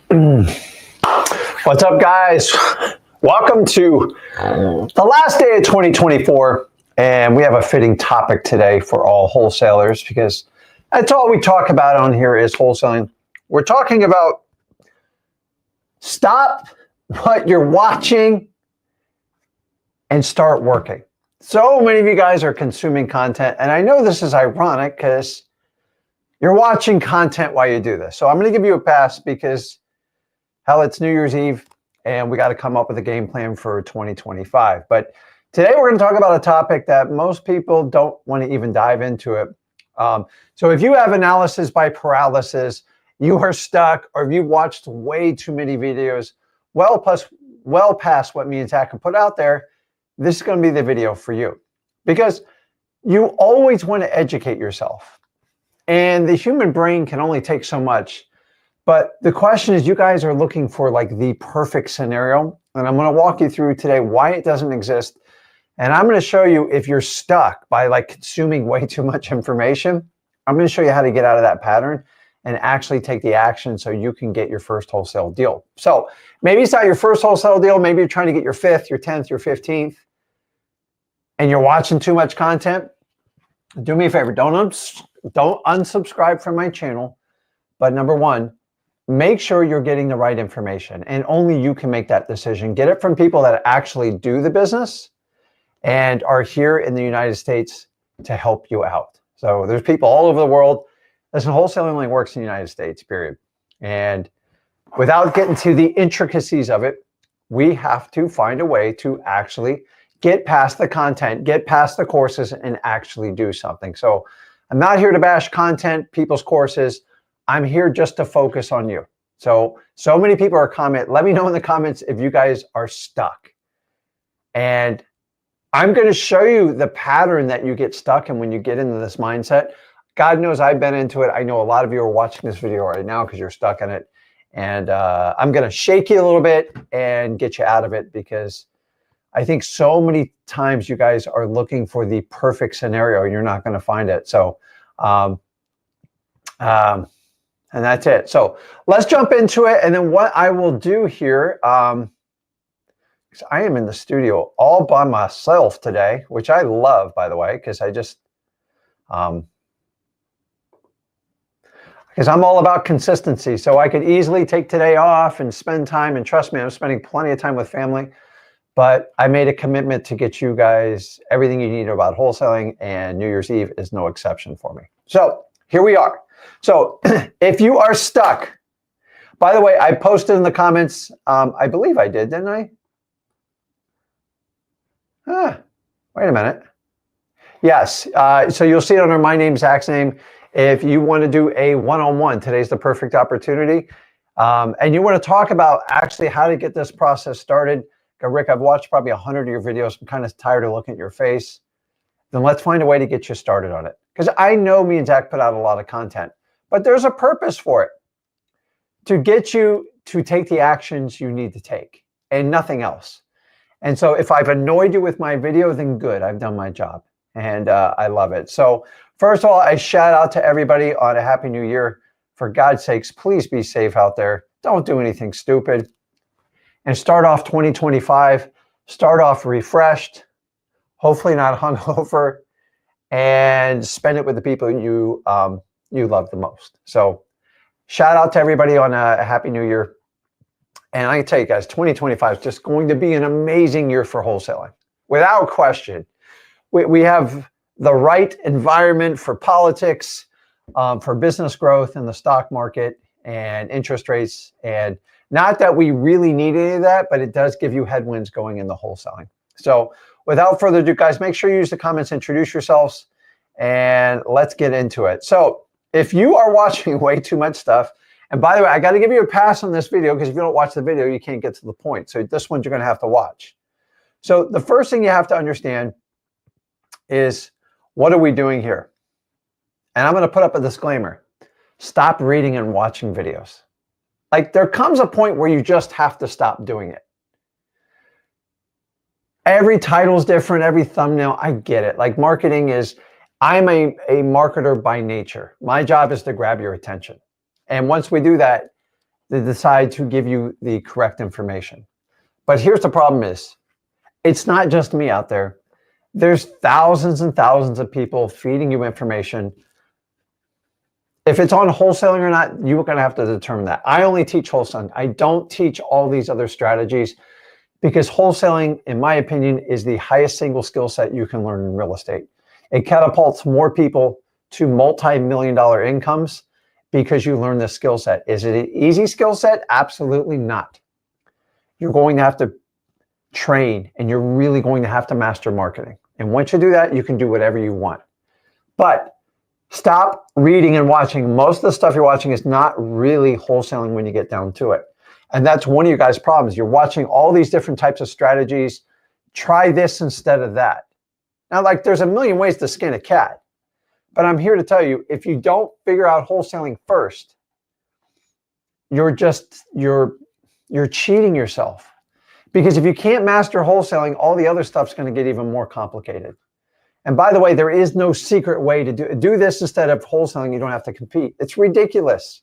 What's up, guys? Welcome to the last day of 2024, and we have a fitting topic today for all wholesalers because that's all we talk about on here is wholesaling. We're talking about stop what you're watching and start working. So many of you guys are consuming content, and I know this is ironic because you're watching content while you do this. So I'm going to give you a pass because, hell, it's New Year's Eve, and we got to come up with a game plan for 2025. But today we're going to talk about a topic that most people don't want to even dive into it. So if you have analysis by paralysis, you are stuck, or if you've watched way too many videos, well past what me and Zach can put out there, this is going to be the video for you. Because you always want to educate yourself. And the human brain can only take so much. But the question is, you guys are looking for like the perfect scenario. And I'm going to walk you through today why it doesn't exist. And I'm going to show you if you're stuck by like consuming way too much information. I'm going to show you how to get out of that pattern and actually take the action so you can get your first wholesale deal. So maybe it's not your first wholesale deal. Maybe you're trying to get your 5th, your 10th, your 15th, and you're watching too much content. Do me a favor. Don't unsubscribe from my channel. But number one, make sure you're getting the right information, and only you can make that decision. Get it from people that actually do the business and are here in the United States to help you out. So there's people all over the world. Listen, wholesaling only works in the United States, period. And without getting to the intricacies of it, we have to find a way to actually get past the content, get past the courses, and actually do something. So I'm not here to bash content, people's courses. I'm here just to focus on you. So many people are commenting. Let me know in the comments if you guys are stuck. And I'm going to show you the pattern that you get stuck in when you get into this mindset. God knows I've been into it. I know a lot of you are watching this video right now because you're stuck in it. And I'm going to shake you a little bit and get you out of it, because I think so many times you guys are looking for the perfect scenario and you're not going to find it. So, and that's it. So let's jump into it. And then what I will do here, because I am in the studio all by myself today, which I love, by the way, because because I'm all about consistency. So I could easily take today off and spend time. And trust me, I'm spending plenty of time with family. But I made a commitment to get you guys everything you need about wholesaling, and New Year's Eve is no exception for me. So here we are. So if you are stuck, by the way, I posted in the comments, I believe I did, didn't I? Wait a minute. Yes, so you'll see it under my name, Zach's name. If you want to do a one-on-one, today's the perfect opportunity. And you want to talk about actually how to get this process started. Rick, I've watched probably 100 of your videos. I'm kind of tired of looking at your face. Then let's find a way to get you started on it. Because I know me and Zach put out a lot of content, but there's a purpose for it. To get you to take the actions you need to take and nothing else. And so if I've annoyed you with my video, then good, I've done my job. And I love it. So first of all, I shout out to everybody on a Happy New Year. For God's sakes, please be safe out there. Don't do anything stupid. And start off 2025, start off refreshed, hopefully not hungover, and spend it with the people you love the most. So shout out to everybody on a Happy New Year. And I can tell you guys, 2025 is just going to be an amazing year for wholesaling, without question. We have the right environment for politics, for business growth in the stock market and interest rates. And not that we really need any of that, but it does give you headwinds going in the wholesaling. So without further ado, guys, make sure you use the comments, introduce yourselves, and let's get into it. So if you are watching way too much stuff, and by the way, I got to give you a pass on this video because if you don't watch the video, you can't get to the point. So this one you're going to have to watch. So the first thing you have to understand is, what are we doing here? And I'm going to put up a disclaimer. Stop reading and watching videos. Like, there comes a point where you just have to stop doing it. Every title's different, every thumbnail, I get it. Like, marketing is, I'm a marketer by nature. My job is to grab your attention. And once we do that, they decide to give you the correct information. But here's the problem is, it's not just me out there. There's thousands and thousands of people feeding you information. If it's on wholesaling or not, you're going to have to determine that. I only teach wholesaling. I don't teach all these other strategies because wholesaling, in my opinion, is the highest single skill set you can learn in real estate. It catapults more people to multi-million-dollar incomes because you learn this skill set. Is it an easy skill set? Absolutely not. You're going to have to train, and you're really going to have to master marketing. And once you do that, you can do whatever you want. But stop reading and watching. Most of the stuff you're watching is not really wholesaling when you get down to it. And that's one of you guys' problems. You're watching all these different types of strategies. Try this instead of that. Now, like, there's a million ways to skin a cat. But I'm here to tell you, if you don't figure out wholesaling first, you're cheating yourself. Because if you can't master wholesaling, all the other stuff's going to get even more complicated. And by the way, there is no secret way to do this instead of wholesaling. You don't have to compete. It's ridiculous.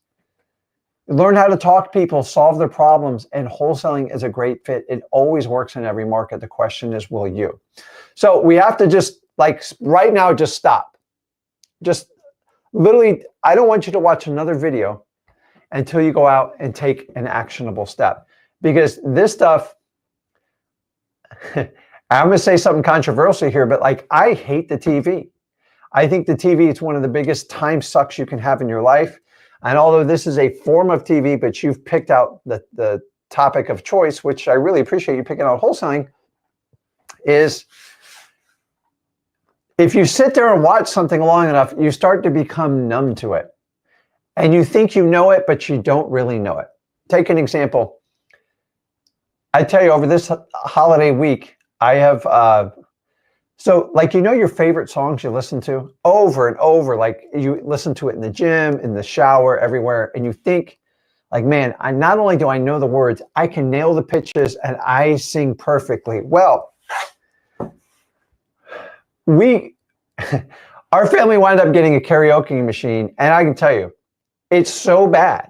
Learn how to talk to people, solve their problems, and wholesaling is a great fit. It always works in every market. The question is, will you? So we have to just, like, right now, just stop. Just literally, I don't want you to watch another video until you go out and take an actionable step. Because this stuff, I'm going to say something controversial here, but like, I hate the TV. I think the TV is one of the biggest time sucks you can have in your life. And although this is a form of TV, but you've picked out the topic of choice, which I really appreciate you picking out wholesaling, is if you sit there and watch something long enough, you start to become numb to it. And you think you know it, but you don't really know it. Take an example. I tell you, over this holiday week, I have, so like, you know, your favorite songs you listen to over and over, like you listen to it in the gym, in the shower, everywhere. And you think like, man, not only do I know the words, I can nail the pitches and I sing perfectly. Well, our family wound up getting a karaoke machine, and I can tell you, it's so bad.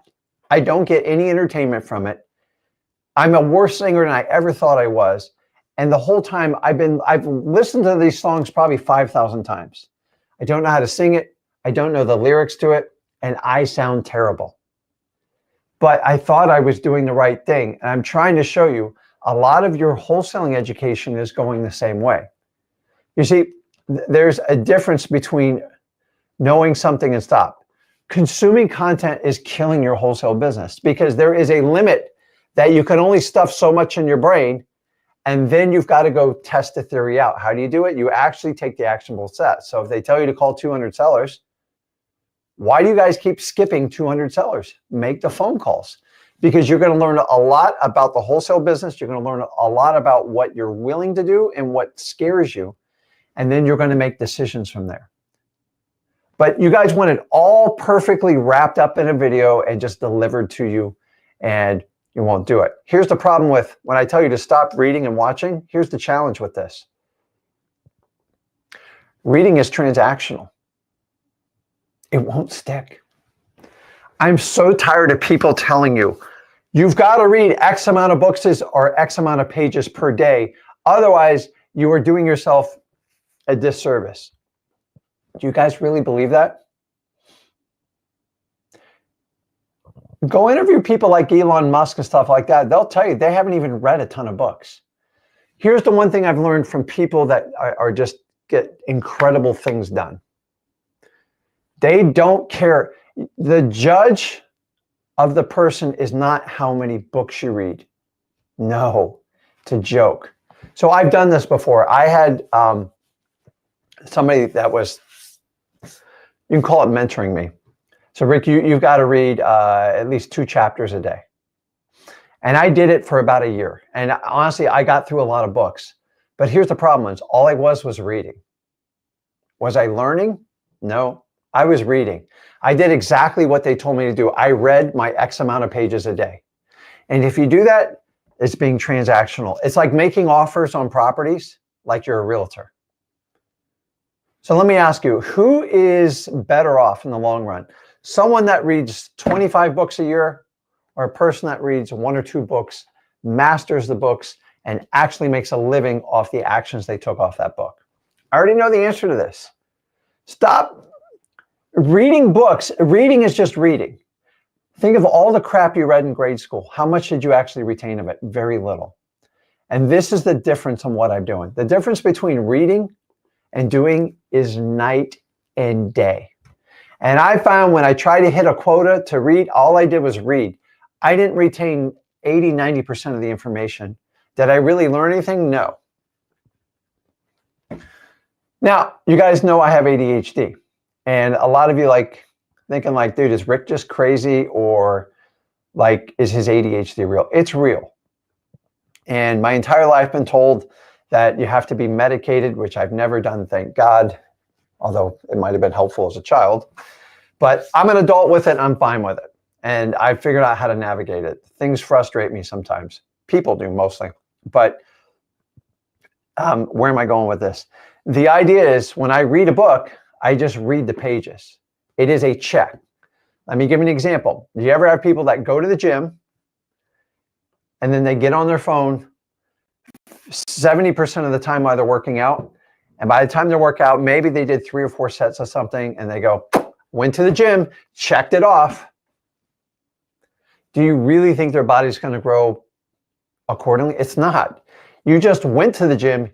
I don't get any entertainment from it. I'm a worse singer than I ever thought I was. And the whole time I've listened to these songs probably 5,000 times. I don't know how to sing it. I don't know the lyrics to it. And I sound terrible. But I thought I was doing the right thing. And I'm trying to show you a lot of your wholesaling education is going the same way. You see, there's a difference between knowing something and stop. Consuming content is killing your wholesale business because there is a limit that you can only stuff so much in your brain. And then you've got to go test the theory out. How do you do it? You actually take the actionable steps. So if they tell you to call 200 sellers, why do you guys keep skipping 200 sellers? Make the phone calls, because you're going to learn a lot about the wholesale business. You're going to learn a lot about what you're willing to do and what scares you. And then you're going to make decisions from there. But you guys want it all perfectly wrapped up in a video and just delivered to you, and you won't do it. Here's the problem with when I tell you to stop reading and watching. Here's the challenge with this. Reading is transactional. It won't stick. I'm so tired of people telling you, you've got to read X amount of books or X amount of pages per day. Otherwise, you are doing yourself a disservice. Do you guys really believe that? Go interview people like Elon Musk and stuff like that. They'll tell you they haven't even read a ton of books. Here's the one thing I've learned from people that are just get incredible things done. They don't care. The judge of the person is not how many books you read. No, it's a joke. So I've done this before. I had somebody that was, you can call it mentoring me. So Rick, you've got to read at least 2 chapters a day. And I did it for about a year. And honestly, I got through a lot of books. But here's the problem is all I was reading. Was I learning? No, I was reading. I did exactly what they told me to do. I read my X amount of pages a day. And if you do that, it's being transactional. It's like making offers on properties like you're a realtor. So let me ask you, who is better off in the long run? Someone that reads 25 books a year or a person that reads 1 or 2 books, masters the books, and actually makes a living off the actions they took off that book? I already know the answer to this. Stop reading books. Reading is just reading. Think of all the crap you read in grade school. How much did you actually retain of it? Very little. And this is the difference in what I'm doing. The difference between reading and doing is night and day. And I found when I tried to hit a quota to read, all I did was read. I didn't retain 80, 90% of the information. Did I really learn anything? No. Now, you guys know I have ADHD. And a lot of you thinking like, dude, is Rick just crazy, or like, is his ADHD real? It's real. And my entire life been told that you have to be medicated, which I've never done, thank God, although it might have been helpful as a child. But I'm an adult with it, I'm fine with it. And I figured out how to navigate it. Things frustrate me sometimes. People do mostly. But where am I going with this? The idea is when I read a book, I just read the pages. It is a check. Let me give you an example. Do you ever have people that go to the gym and then they get on their phone 70% of the time while they're working out? And by the time they work out, maybe they did 3 or 4 sets of something and they go, went to the gym, checked it off. Do you really think their body's going to grow accordingly? It's not. You just went to the gym.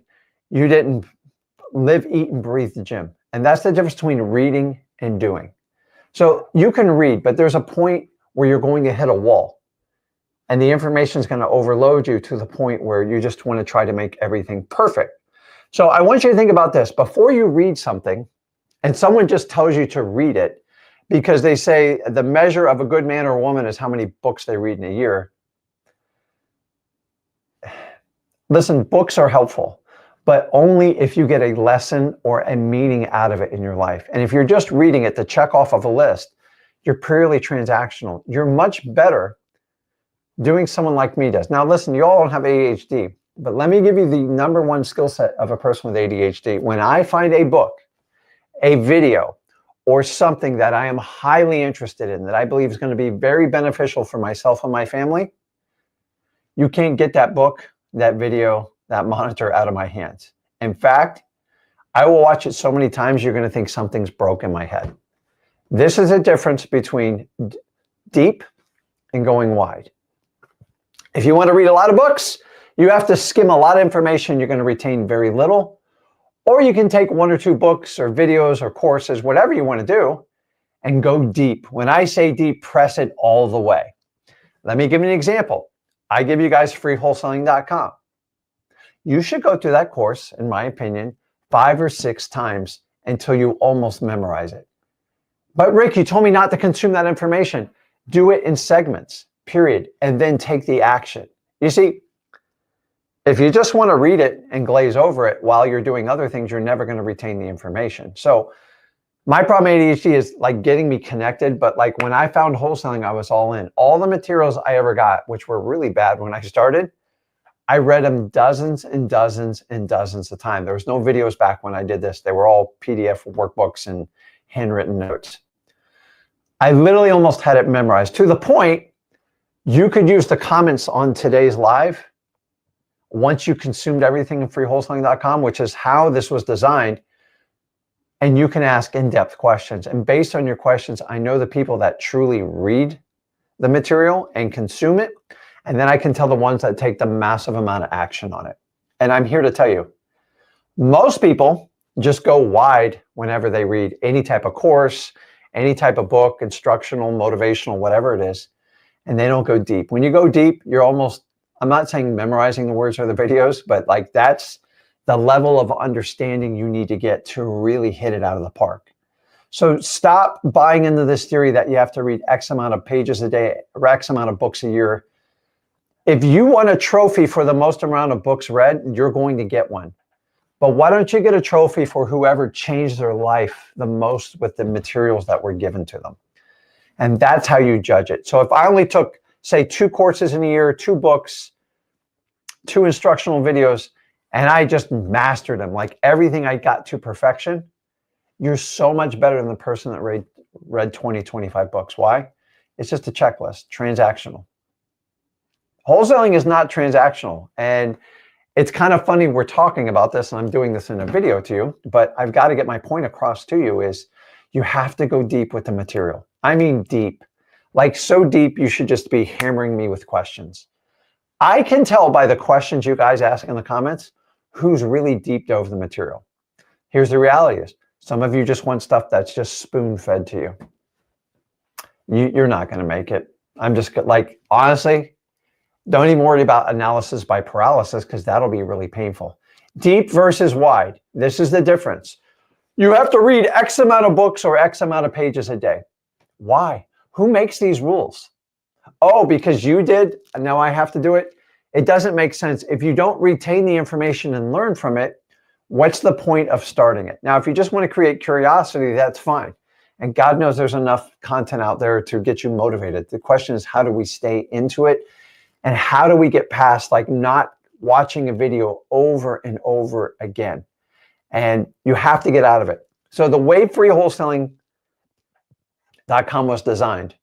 You didn't live, eat, and breathe the gym. And that's the difference between reading and doing. So you can read, but there's a point where you're going to hit a wall. And the information is going to overload you to the point where you just want to try to make everything perfect. So I want you to think about this. Before you read something, and someone just tells you to read it, because they say the measure of a good man or woman is how many books they read in a year. Listen, books are helpful, but only if you get a lesson or a meaning out of it in your life. And if you're just reading it to check off of a list, you're purely transactional. You're much better doing someone like me does. Now, listen, you all don't have ADHD, but let me give you the #1 skill set of a person with ADHD. When I find a book, a video, or something that I am highly interested in, that I believe is going to be very beneficial for myself and my family, you can't get that book, that video, that monitor out of my hands. In fact, I will watch it so many times, you're going to think something's broke in my head. This is a difference between deep and going wide. If you want to read a lot of books, you have to skim a lot of information. You're going to retain very little. Or you can take 1 or 2 books or videos or courses, whatever you want to do, and go deep. When I say deep, press it all the way. Let me give you an example. I give you guys free wholesaling.com. You should go through that course, in my opinion, 5 or 6 times until you almost memorize it. But Rick, you told me not to consume that information. Do it in segments, period, and then take the action. You see, if you just want to read it and glaze over it while you're doing other things, you're never going to retain the information. So my problem with ADHD is like getting me connected, but like when I found wholesaling, I was all in. All the materials I ever got, which were really bad when I started, I read them dozens and dozens and dozens of times. There was no videos back when I did this. They were all PDF workbooks and handwritten notes. I literally almost had it memorized to the point you could use the comments on today's live once you consumed everything in freewholesaling.com, which is how this was designed. And you can ask in-depth questions. And based on your questions, I know the people that truly read the material and consume it. And then I can tell the ones that take the massive amount of action on it. And I'm here to tell you, most people just go wide whenever they read any type of course, any type of book, instructional, motivational, whatever it is, and they don't go deep. When you go deep, you're almost, I'm not saying memorizing the words or the videos, but like that's the level of understanding you need to get to really hit it out of the park. So stop buying into this theory that you have to read X amount of pages a day or X amount of books a year. If you want a trophy for the most amount of books read, you're going to get one. But why don't you get a trophy for whoever changed their life the most with the materials that were given to them? And that's how you judge it. So if I only took, say, 2 courses in a year, 2 books, 2 instructional videos, and I just mastered them, like everything I got to perfection, you're so much better than the person that read 20, 25 books. Why? It's just a checklist, transactional. Wholesaling is not transactional. And it's kind of funny we're talking about this, and I'm doing this in a video to you, but I've got to get my point across to you is you have to go deep with the material. I mean deep. Like so deep, you should just be hammering me with questions. I can tell by the questions you guys ask in the comments who's really deep dove the material. Here's the reality is some of you just want stuff that's just spoon-fed to you. You're not going to make it. I'm just like, honestly, don't even worry about analysis by paralysis because that'll be really painful. Deep versus wide. This is the difference. You have to read X amount of books or X amount of pages a day. Why? Who makes these rules? Oh, because you did, and now I have to do it. It doesn't make sense. If you don't retain the information and learn from it, what's the point of starting it? Now, if you just want to create curiosity, that's fine. And God knows there's enough content out there to get you motivated. The question is, how do we stay into it? And how do we get past like not watching a video over and over again? And you have to get out of it. So the way freewholesaling.com was designed,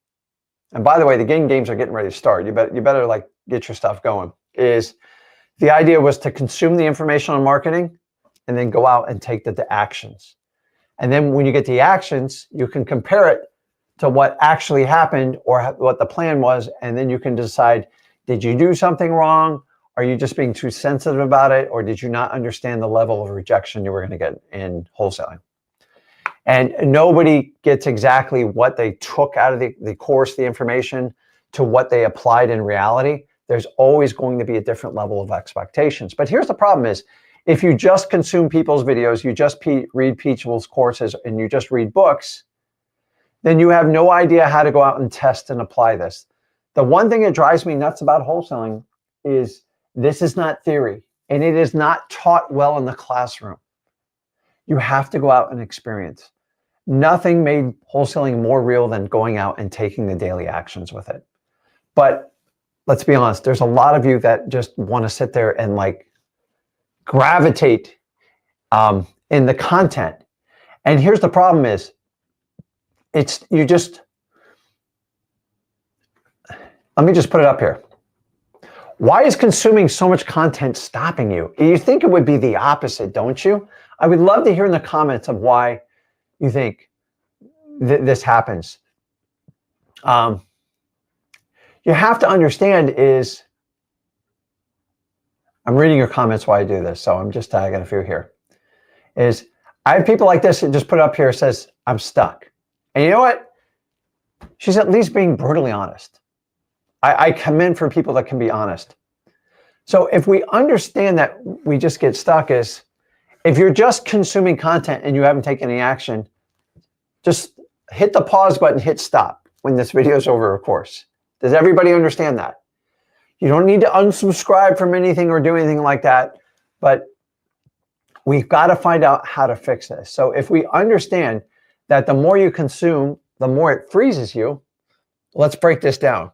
and by the way, the games are getting ready to start. You better like get your stuff going. Is the idea was to consume the information on marketing and then go out and take the actions. And then when you get the actions, you can compare it to what actually happened or what the plan was. And then you can decide, did you do something wrong? Are you just being too sensitive about it? Or did you not understand the level of rejection you were going to get in wholesaling? And nobody gets exactly what they took out of the course, the information, to what they applied in reality. There's always going to be a different level of expectations. But here's the problem is, if you just consume people's videos, you just read people's courses, and you just read books, then you have no idea how to go out and test and apply this. The one thing that drives me nuts about wholesaling is this is not theory, and it is not taught well in the classroom. You have to go out and experience. Nothing made wholesaling more real than going out and taking the daily actions with it. But let's be honest, there's a lot of you that just want to sit there and like gravitate in the content. And here's the problem is, let me just put it up here. Why is consuming so much content stopping you? You think it would be the opposite, don't you? I would love to hear in the comments of why you think this happens. You have to understand is, I'm reading your comments while I do this, so I'm just tagging a few here. Is I have people like this that just put up here, says, I'm stuck. And you know what? She's at least being brutally honest. I commend for people that can be honest. So if we understand that we just get stuck is, if you're just consuming content and you haven't taken any action, just hit the pause button, hit stop when this video is over, of course. Does everybody understand that? You don't need to unsubscribe from anything or do anything like that, but we've got to find out how to fix this. So if we understand that the more you consume, the more it freezes you, let's break this down.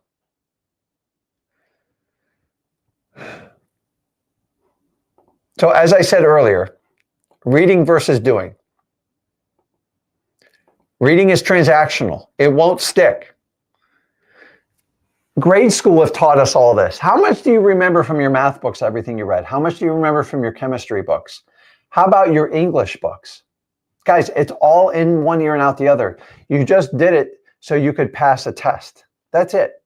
So as I said earlier, reading versus doing. Reading is transactional. It won't stick. Grade school have taught us all this. How much do you remember from your math books, everything you read? How much do you remember from your chemistry books? How about your English books? Guys, it's all in one ear and out the other. You just did it so you could pass a test. That's it.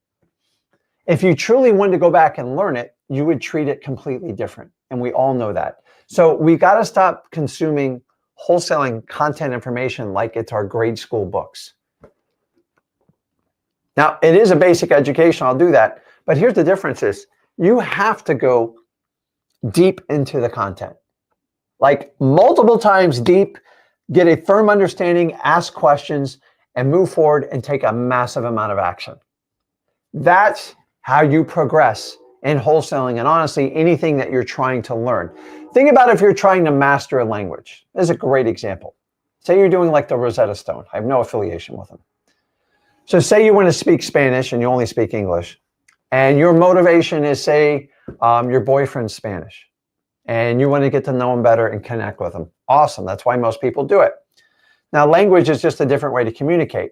If you truly wanted to go back and learn it, you would treat it completely different. And we all know that. So we got to stop consuming wholesaling content information like it's our grade school books. Now, it is a basic education. I'll do that. But here's the difference is you have to go deep into the content. Like multiple times deep, get a firm understanding, ask questions, and move forward and take a massive amount of action. That's how you progress in wholesaling and honestly anything that you're trying to learn. Think about if you're trying to master a language. This is a great example. Say you're doing like the Rosetta Stone. I have no affiliation with them. So say you want to speak Spanish and you only speak English. And your motivation is, say, your boyfriend's Spanish. And you want to get to know him better and connect with him. Awesome. That's why most people do it. Now, language is just a different way to communicate.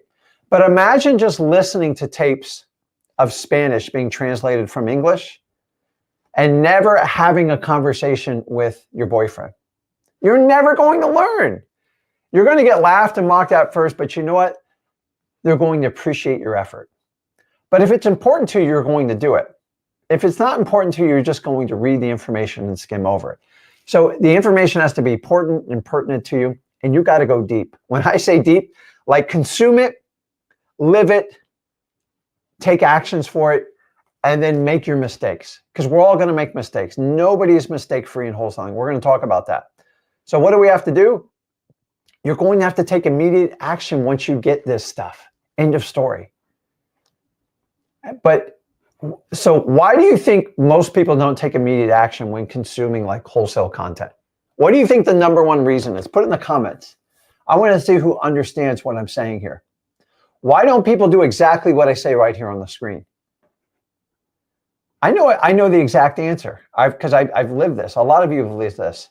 But imagine just listening to tapes of Spanish being translated from English and never having a conversation with your boyfriend. You're never going to learn. You're going to get laughed and mocked at first, but you know what? They're going to appreciate your effort. But if it's important to you, you're going to do it. If it's not important to you, you're just going to read the information and skim over it. So the information has to be important and pertinent to you, and you got to go deep. When I say deep, like consume it, live it, take actions for it, and then make your mistakes. Because we're all going to make mistakes. Nobody is mistake-free in wholesaling. We're going to talk about that. So what do we have to do? You're going to have to take immediate action once you get this stuff. End of story. But so why do you think most people don't take immediate action when consuming like wholesale content? What do you think the number one reason is? Put it in the comments. I want to see who understands what I'm saying here. Why don't people do exactly what I say right here on the screen? I know the exact answer because I've lived this. A lot of you have lived this.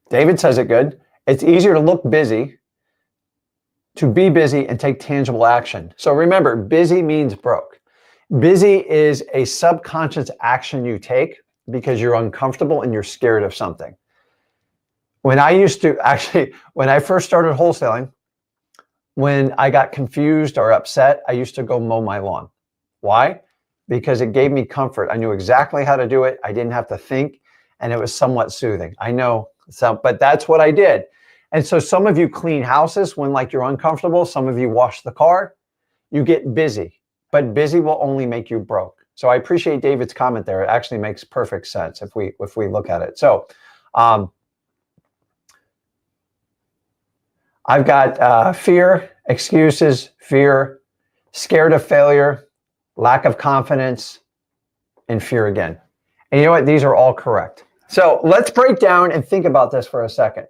David says it good. It's easier to look busy, to be busy and take tangible action. So remember, busy means broke. Busy is a subconscious action you take because you're uncomfortable and you're scared of something. When I first started wholesaling, when I got confused or upset, I used to go mow my lawn. Why? Because it gave me comfort. I knew exactly how to do it. I didn't have to think, and it was somewhat soothing. I know, but that's what I did. And so some of you clean houses when like you're uncomfortable. Some of you wash the car. You get busy, but busy will only make you broke. So I appreciate David's comment there. It actually makes perfect sense if we look at it. So I've got fear, excuses, fear, scared of failure, lack of confidence, and fear again. And you know what? These are all correct. So let's break down and think about this for a second.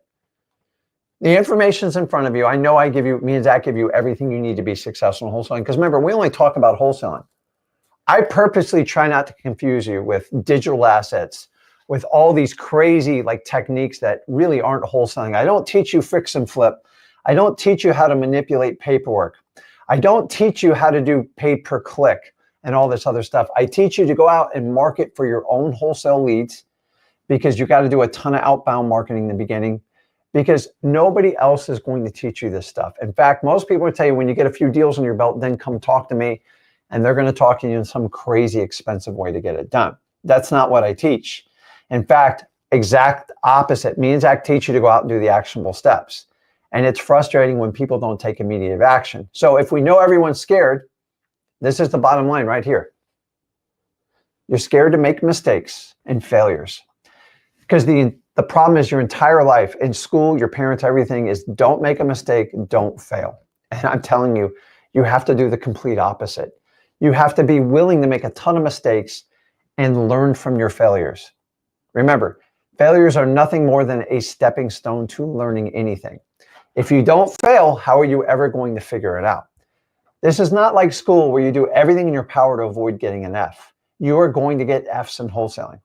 The information's in front of you. I know me and Zach give you everything you need to be successful in wholesaling. Because remember, we only talk about wholesaling. I purposely try not to confuse you with digital assets, with all these crazy like techniques that really aren't wholesaling. I don't teach you fix and flip. I don't teach you how to manipulate paperwork. I don't teach you how to do pay per click and all this other stuff. I teach you to go out and market for your own wholesale leads because you got to do a ton of outbound marketing in the beginning because nobody else is going to teach you this stuff. In fact, most people will tell you when you get a few deals on your belt, then come talk to me, and they're going to talk to you in some crazy expensive way to get it done. That's not what I teach. In fact, exact opposite. Me and Zach teach you to go out and do the actionable steps. And it's frustrating when people don't take immediate action. So if we know everyone's scared, this is the bottom line right here. You're scared to make mistakes and failures. Because the problem is your entire life, in school, your parents, everything is don't make a mistake, don't fail. And I'm telling you, you have to do the complete opposite. You have to be willing to make a ton of mistakes and learn from your failures. Remember, failures are nothing more than a stepping stone to learning anything. If you don't fail, how are you ever going to figure it out? This is not like school where you do everything in your power to avoid getting an F. You are going to get Fs in wholesaling.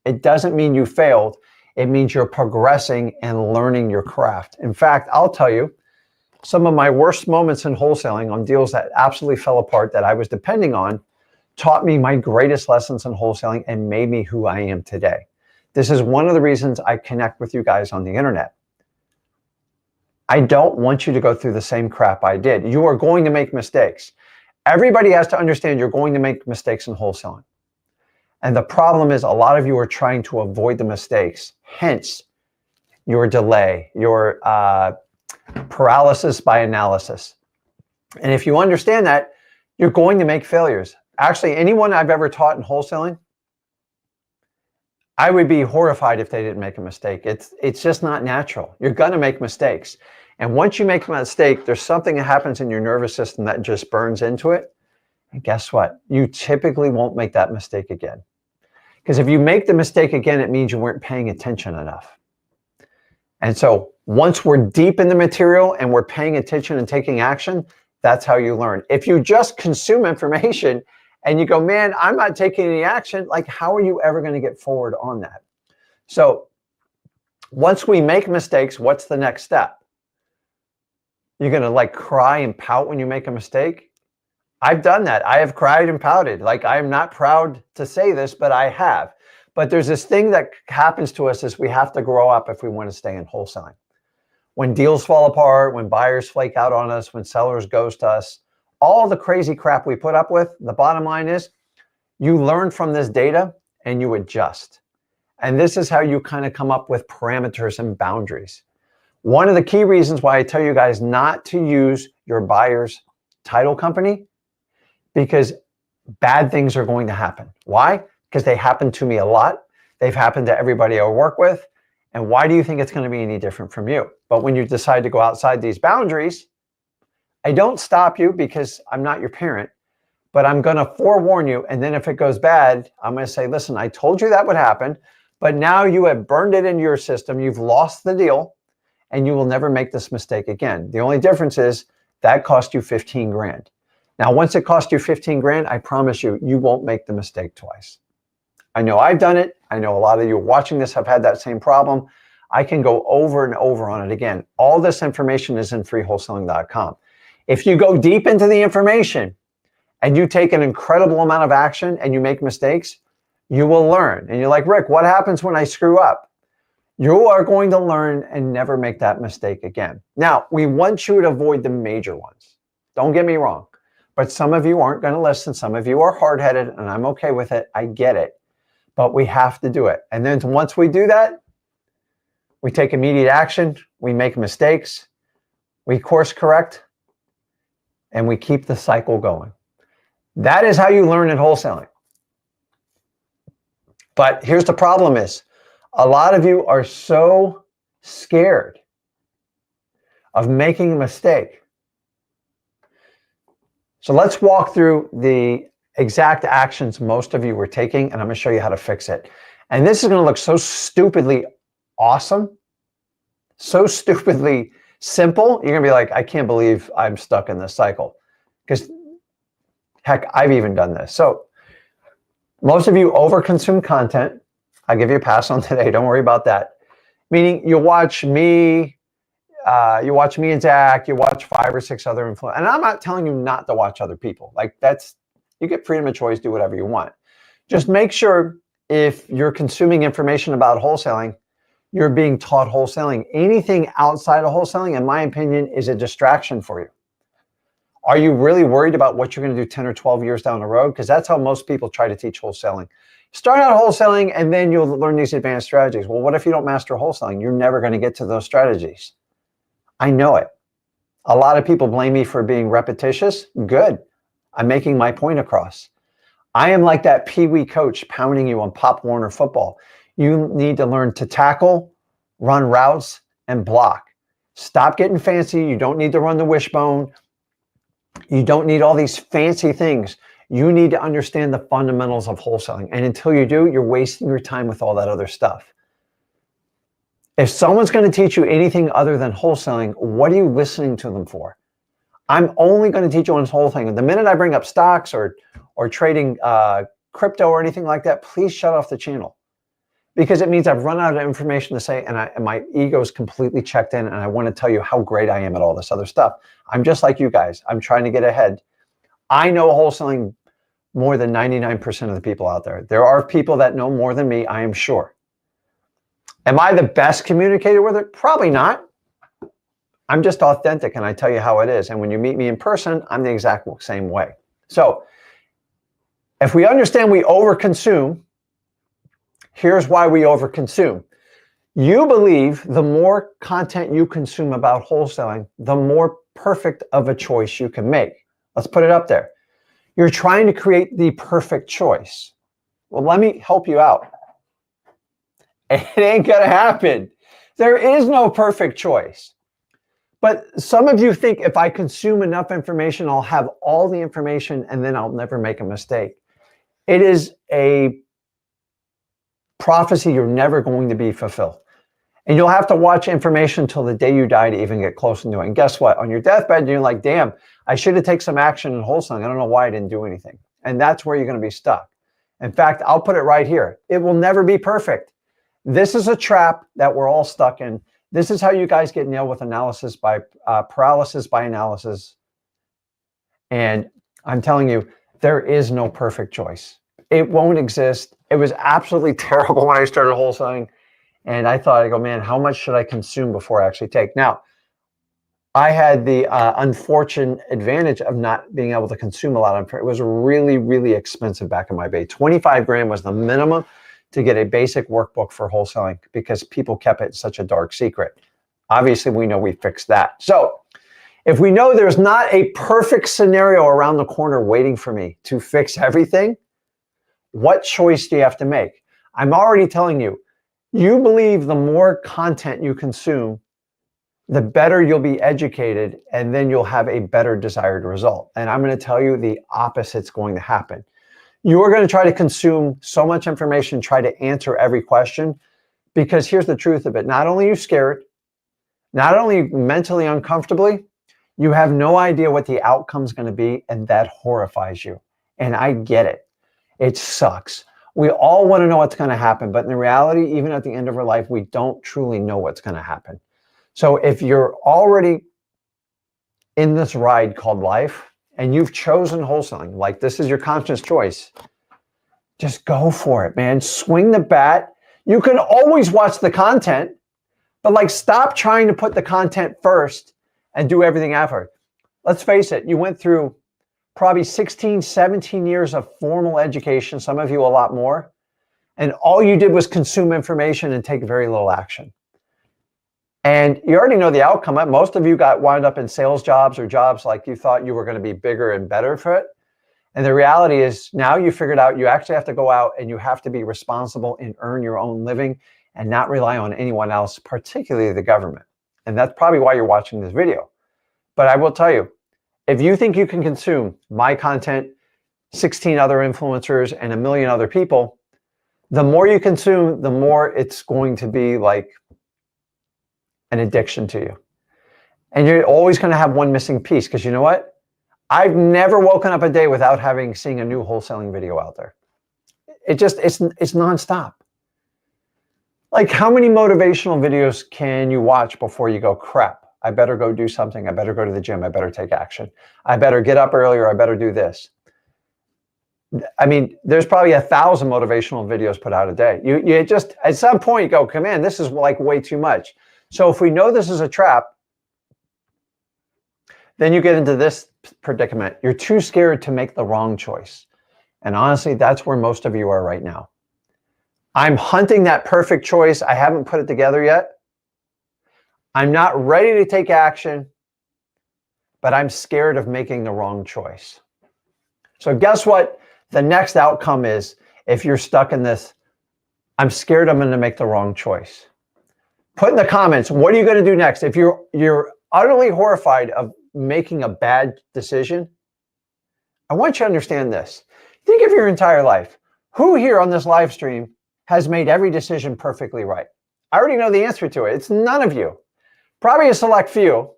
It doesn't mean you failed. It means you're progressing and learning your craft. In fact, I'll tell you, some of my worst moments in wholesaling on deals that absolutely fell apart that I was depending on taught me my greatest lessons in wholesaling and made me who I am today. This is one of the reasons I connect with you guys on the internet. I don't want you to go through the same crap I did. You are going to make mistakes. Everybody has to understand you're going to make mistakes in wholesaling. And the problem is a lot of you are trying to avoid the mistakes. Hence, your delay, your paralysis by analysis. And if you understand that, you're going to make failures. Actually, anyone I've ever taught in wholesaling, I would be horrified if they didn't make a mistake. It's just not natural. You're going to make mistakes. And once you make a mistake, there's something that happens in your nervous system that just burns into it. And guess what? You typically won't make that mistake again. Because if you make the mistake again, it means you weren't paying attention enough. And so once we're deep in the material and we're paying attention and taking action, that's how you learn. If you just consume information and you go, man, I'm not taking any action, like how are you ever going to get forward on that? So once we make mistakes, what's the next step? You're going to like cry and pout when you make a mistake. I've done that. I have cried and pouted. Like, I'm not proud to say this, but I have. But there's this thing that happens to us is we have to grow up if we want to stay in wholesaling. When deals fall apart, when buyers flake out on us, when sellers ghost us, all the crazy crap we put up with, the bottom line is you learn from this data and you adjust. And this is how you kind of come up with parameters and boundaries. One of the key reasons why I tell you guys not to use your buyer's title company, because bad things are going to happen. Why? Because they happen to me a lot. They've happened to everybody I work with. And why do you think it's going to be any different from you? But when you decide to go outside these boundaries, I don't stop you because I'm not your parent, but I'm going to forewarn you. And then if it goes bad, I'm going to say, listen, I told you that would happen, but now you have burned it into your system. You've lost the deal and you will never make this mistake again. The only difference is that cost you 15 grand. Now, once it costs you 15 grand, I promise you, you won't make the mistake twice. I know I've done it. I know a lot of you watching this have had that same problem. I can go over and over on it again. All this information is in freewholesaling.com. If you go deep into the information and you take an incredible amount of action and you make mistakes, you will learn. And you're like, Rick, what happens when I screw up? You are going to learn and never make that mistake again. Now, we want you to avoid the major ones. Don't get me wrong. But some of you aren't going to listen. Some of you are hard-headed, and I'm okay with it. I get it. But we have to do it. And then once we do that, we take immediate action. We make mistakes. We course correct. And we keep the cycle going. That is how you learn in wholesaling. But here's the problem is, a lot of you are so scared of making a mistake. So let's walk through the exact actions most of you were taking, and I'm going to show you how to fix it. And this is going to look so stupidly awesome, so stupidly simple. You're going to be like, I can't believe I'm stuck in this cycle. Because, heck, I've even done this. So most of you overconsume content. I'll give you a pass on today. Don't worry about that. Meaning you watch me and Zach, you watch 5 or 6 other influencers. And I'm not telling you not to watch other people. Like, you get freedom of choice, do whatever you want. Just make sure if you're consuming information about wholesaling, you're being taught wholesaling. Anything outside of wholesaling, in my opinion, is a distraction for you. Are you really worried about what you're going to do 10 or 12 years down the road? Because that's how most people try to teach wholesaling. Start out wholesaling and then you'll learn these advanced strategies. Well, what if you don't master wholesaling? You're never going to get to those strategies. I know it. A lot of people blame me for being repetitious. Good. I'm making my point across. I am like that pee-wee coach pounding you on Pop Warner football. You need to learn to tackle, run routes, and block. Stop getting fancy. You don't need to run the wishbone. You don't need all these fancy things. You need to understand the fundamentals of wholesaling. And until you do, you're wasting your time with all that other stuff. If someone's going to teach you anything other than wholesaling, what are you listening to them for? I'm only going to teach you on this whole thing. And the minute I bring up stocks or trading crypto or anything like that, please shut off the channel. Because it means I've run out of information to say, and my ego is completely checked in, and I want to tell you how great I am at all this other stuff. I'm just like you guys. I'm trying to get ahead. I know wholesaling more than 99% of the people out there. There are people that know more than me, I am sure. Am I the best communicator with it? Probably not. I'm just authentic, and I tell you how it is. And when you meet me in person, I'm the exact same way. So if we understand we overconsume, here's why we overconsume. You believe the more content you consume about wholesaling, the more perfect of a choice you can make. Let's put it up there. You're trying to create the perfect choice. Well, let me help you out. It ain't gonna happen. There is no perfect choice. But some of you think if I consume enough information, I'll have all the information and then I'll never make a mistake. It is a prophecy you're never going to be fulfilled. And you'll have to watch information until the day you die to even get close to it. And guess what? On your deathbed, you're like, damn, I should have taken some action in wholesaling. I don't know why I didn't do anything. And that's where you're going to be stuck. In fact, I'll put it right here. It will never be perfect. This is a trap that we're all stuck in. This is how you guys get nailed with analysis by paralysis by analysis. And I'm telling you, there is no perfect choice. It won't exist. It was absolutely terrible when I started wholesaling. And I thought, I go, man, how much should I consume before I actually take? Now, I had the unfortunate advantage of not being able to consume a lot. It was really, really expensive back in my day. 25 grand was the minimum to get a basic workbook for wholesaling because people kept it such a dark secret. Obviously, we know we fixed that. So if we know there's not a perfect scenario around the corner waiting for me to fix everything, what choice do you have to make? I'm already telling you, you believe the more content you consume, the better you'll be educated, and then you'll have a better desired result. And I'm going to tell you the opposite's going to happen. You are going to try to consume so much information, try to answer every question, because here's the truth of it. Not only are you scared, not only mentally uncomfortably, you have no idea what the outcome's going to be, and that horrifies you. And I get it. It sucks. We all want to know what's going to happen, but in reality, even at the end of our life, we don't truly know what's going to happen. So if you're already in this ride called life and you've chosen wholesaling, like this is your conscious choice, just go for it, man. Swing the bat. You can always watch the content, but like stop trying to put the content first and do everything after. Let's face it, you went through probably 16, 17 years of formal education, some of you a lot more, and all you did was consume information and take very little action. And you already know the outcome. Most of you got wound up in sales jobs or jobs like you thought you were going to be bigger and better for it. And the reality is now you figured out you actually have to go out and you have to be responsible and earn your own living and not rely on anyone else, particularly the government. And that's probably why you're watching this video. But I will tell you, if you think you can consume my content, 16 other influencers, and a million other people, the more you consume, the more it's going to be like an addiction to you. And you're always going to have one missing piece because you know what? I've never woken up a day without seeing a new wholesaling video out there. It's nonstop. Like how many motivational videos can you watch before you go, crap, I better go do something. I better go to the gym. I better take action. I better get up earlier. I better do this. I mean, there's probably 1,000 motivational videos put out a day. You just, at some point you go, come on, this is like way too much. So if we know this is a trap, then you get into this predicament. You're too scared to make the wrong choice. And honestly, that's where most of you are right now. I'm hunting that perfect choice. I haven't put it together yet. I'm not ready to take action, but I'm scared of making the wrong choice. So guess what? The next outcome is if you're stuck in this, I'm scared I'm going to make the wrong choice. Put in the comments, what are you going to do next? If you're utterly horrified of making a bad decision, I want you to understand this. Think of your entire life. Who here on this live stream has made every decision perfectly right? I already know the answer to it. It's none of you. Probably a select few,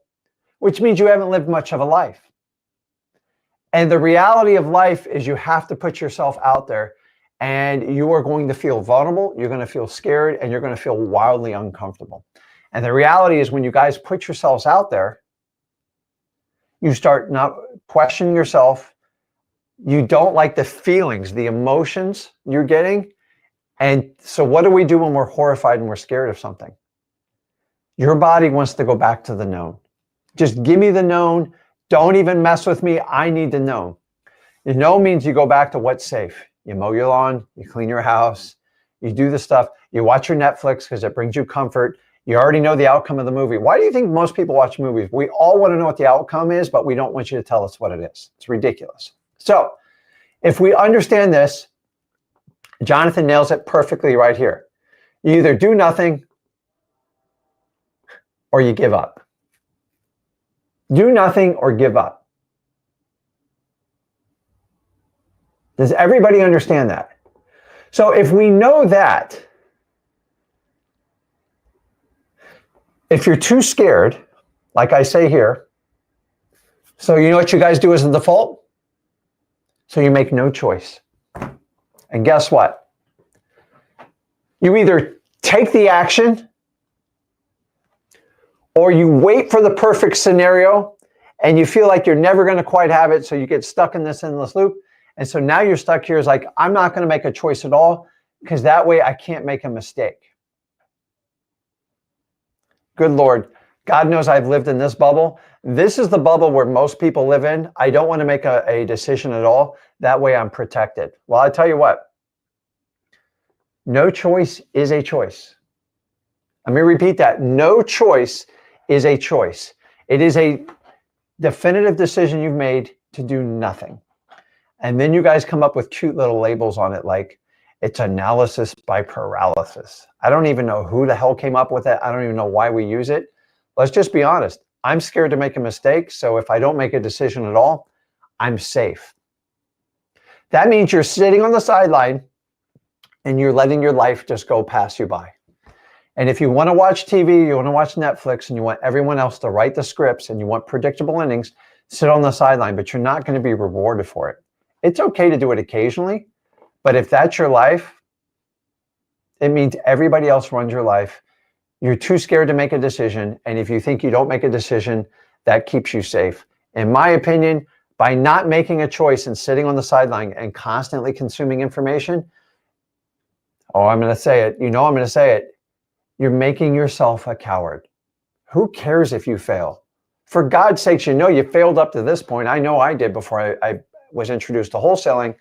which means you haven't lived much of a life. And the reality of life is you have to put yourself out there and you are going to feel vulnerable, you're going to feel scared, and you're going to feel wildly uncomfortable. And the reality is when you guys put yourselves out there, you start not questioning yourself. You don't like the feelings, the emotions you're getting. And so what do we do when we're horrified and we're scared of something? Your body wants to go back to the known. Just give me the known. Don't even mess with me. I need the known. The known means you go back to what's safe. You mow your lawn, you clean your house, you do the stuff, you watch your Netflix because it brings you comfort. You already know the outcome of the movie. Why do you think most people watch movies? We all want to know what the outcome is, but we don't want you to tell us what it is. It's ridiculous. So if we understand this, Jonathan nails it perfectly right here. You either do nothing or you give up. Do nothing or give up. Does everybody understand that? So if we know that, if you're too scared, like I say here, so you know what you guys do as a default? So you make no choice. And guess what? You either take the action or you wait for the perfect scenario and you feel like you're never going to quite have it, so you get stuck in this endless loop. And so now you're stuck here. It's like, I'm not going to make a choice at all because that way I can't make a mistake. Good Lord. God knows I've lived in this bubble. This is the bubble where most people live in. I don't want to make a decision at all. That way I'm protected. Well, I tell you what, no choice is a choice. Let me repeat that. No choice is a choice. It is a definitive decision you've made to do nothing. And then you guys come up with cute little labels on it like it's analysis by paralysis. I don't even know who the hell came up with it. I don't even know why we use it. Let's just be honest. I'm scared to make a mistake. So if I don't make a decision at all, I'm safe. That means you're sitting on the sideline and you're letting your life just go pass you by. And if you want to watch TV, you want to watch Netflix, and you want everyone else to write the scripts and you want predictable endings, sit on the sideline, but you're not going to be rewarded for it. It's okay to do it occasionally, but if that's your life, it means everybody else runs your life. You're too scared to make a decision. And if you think you don't make a decision, that keeps you safe. In my opinion, by not making a choice and sitting on the sideline and constantly consuming information, I'm going to say it. I'm going to say it. You're making yourself a coward. Who cares if you fail? For God's sakes, you failed up to this point. I know I did before I was introduced to wholesaling.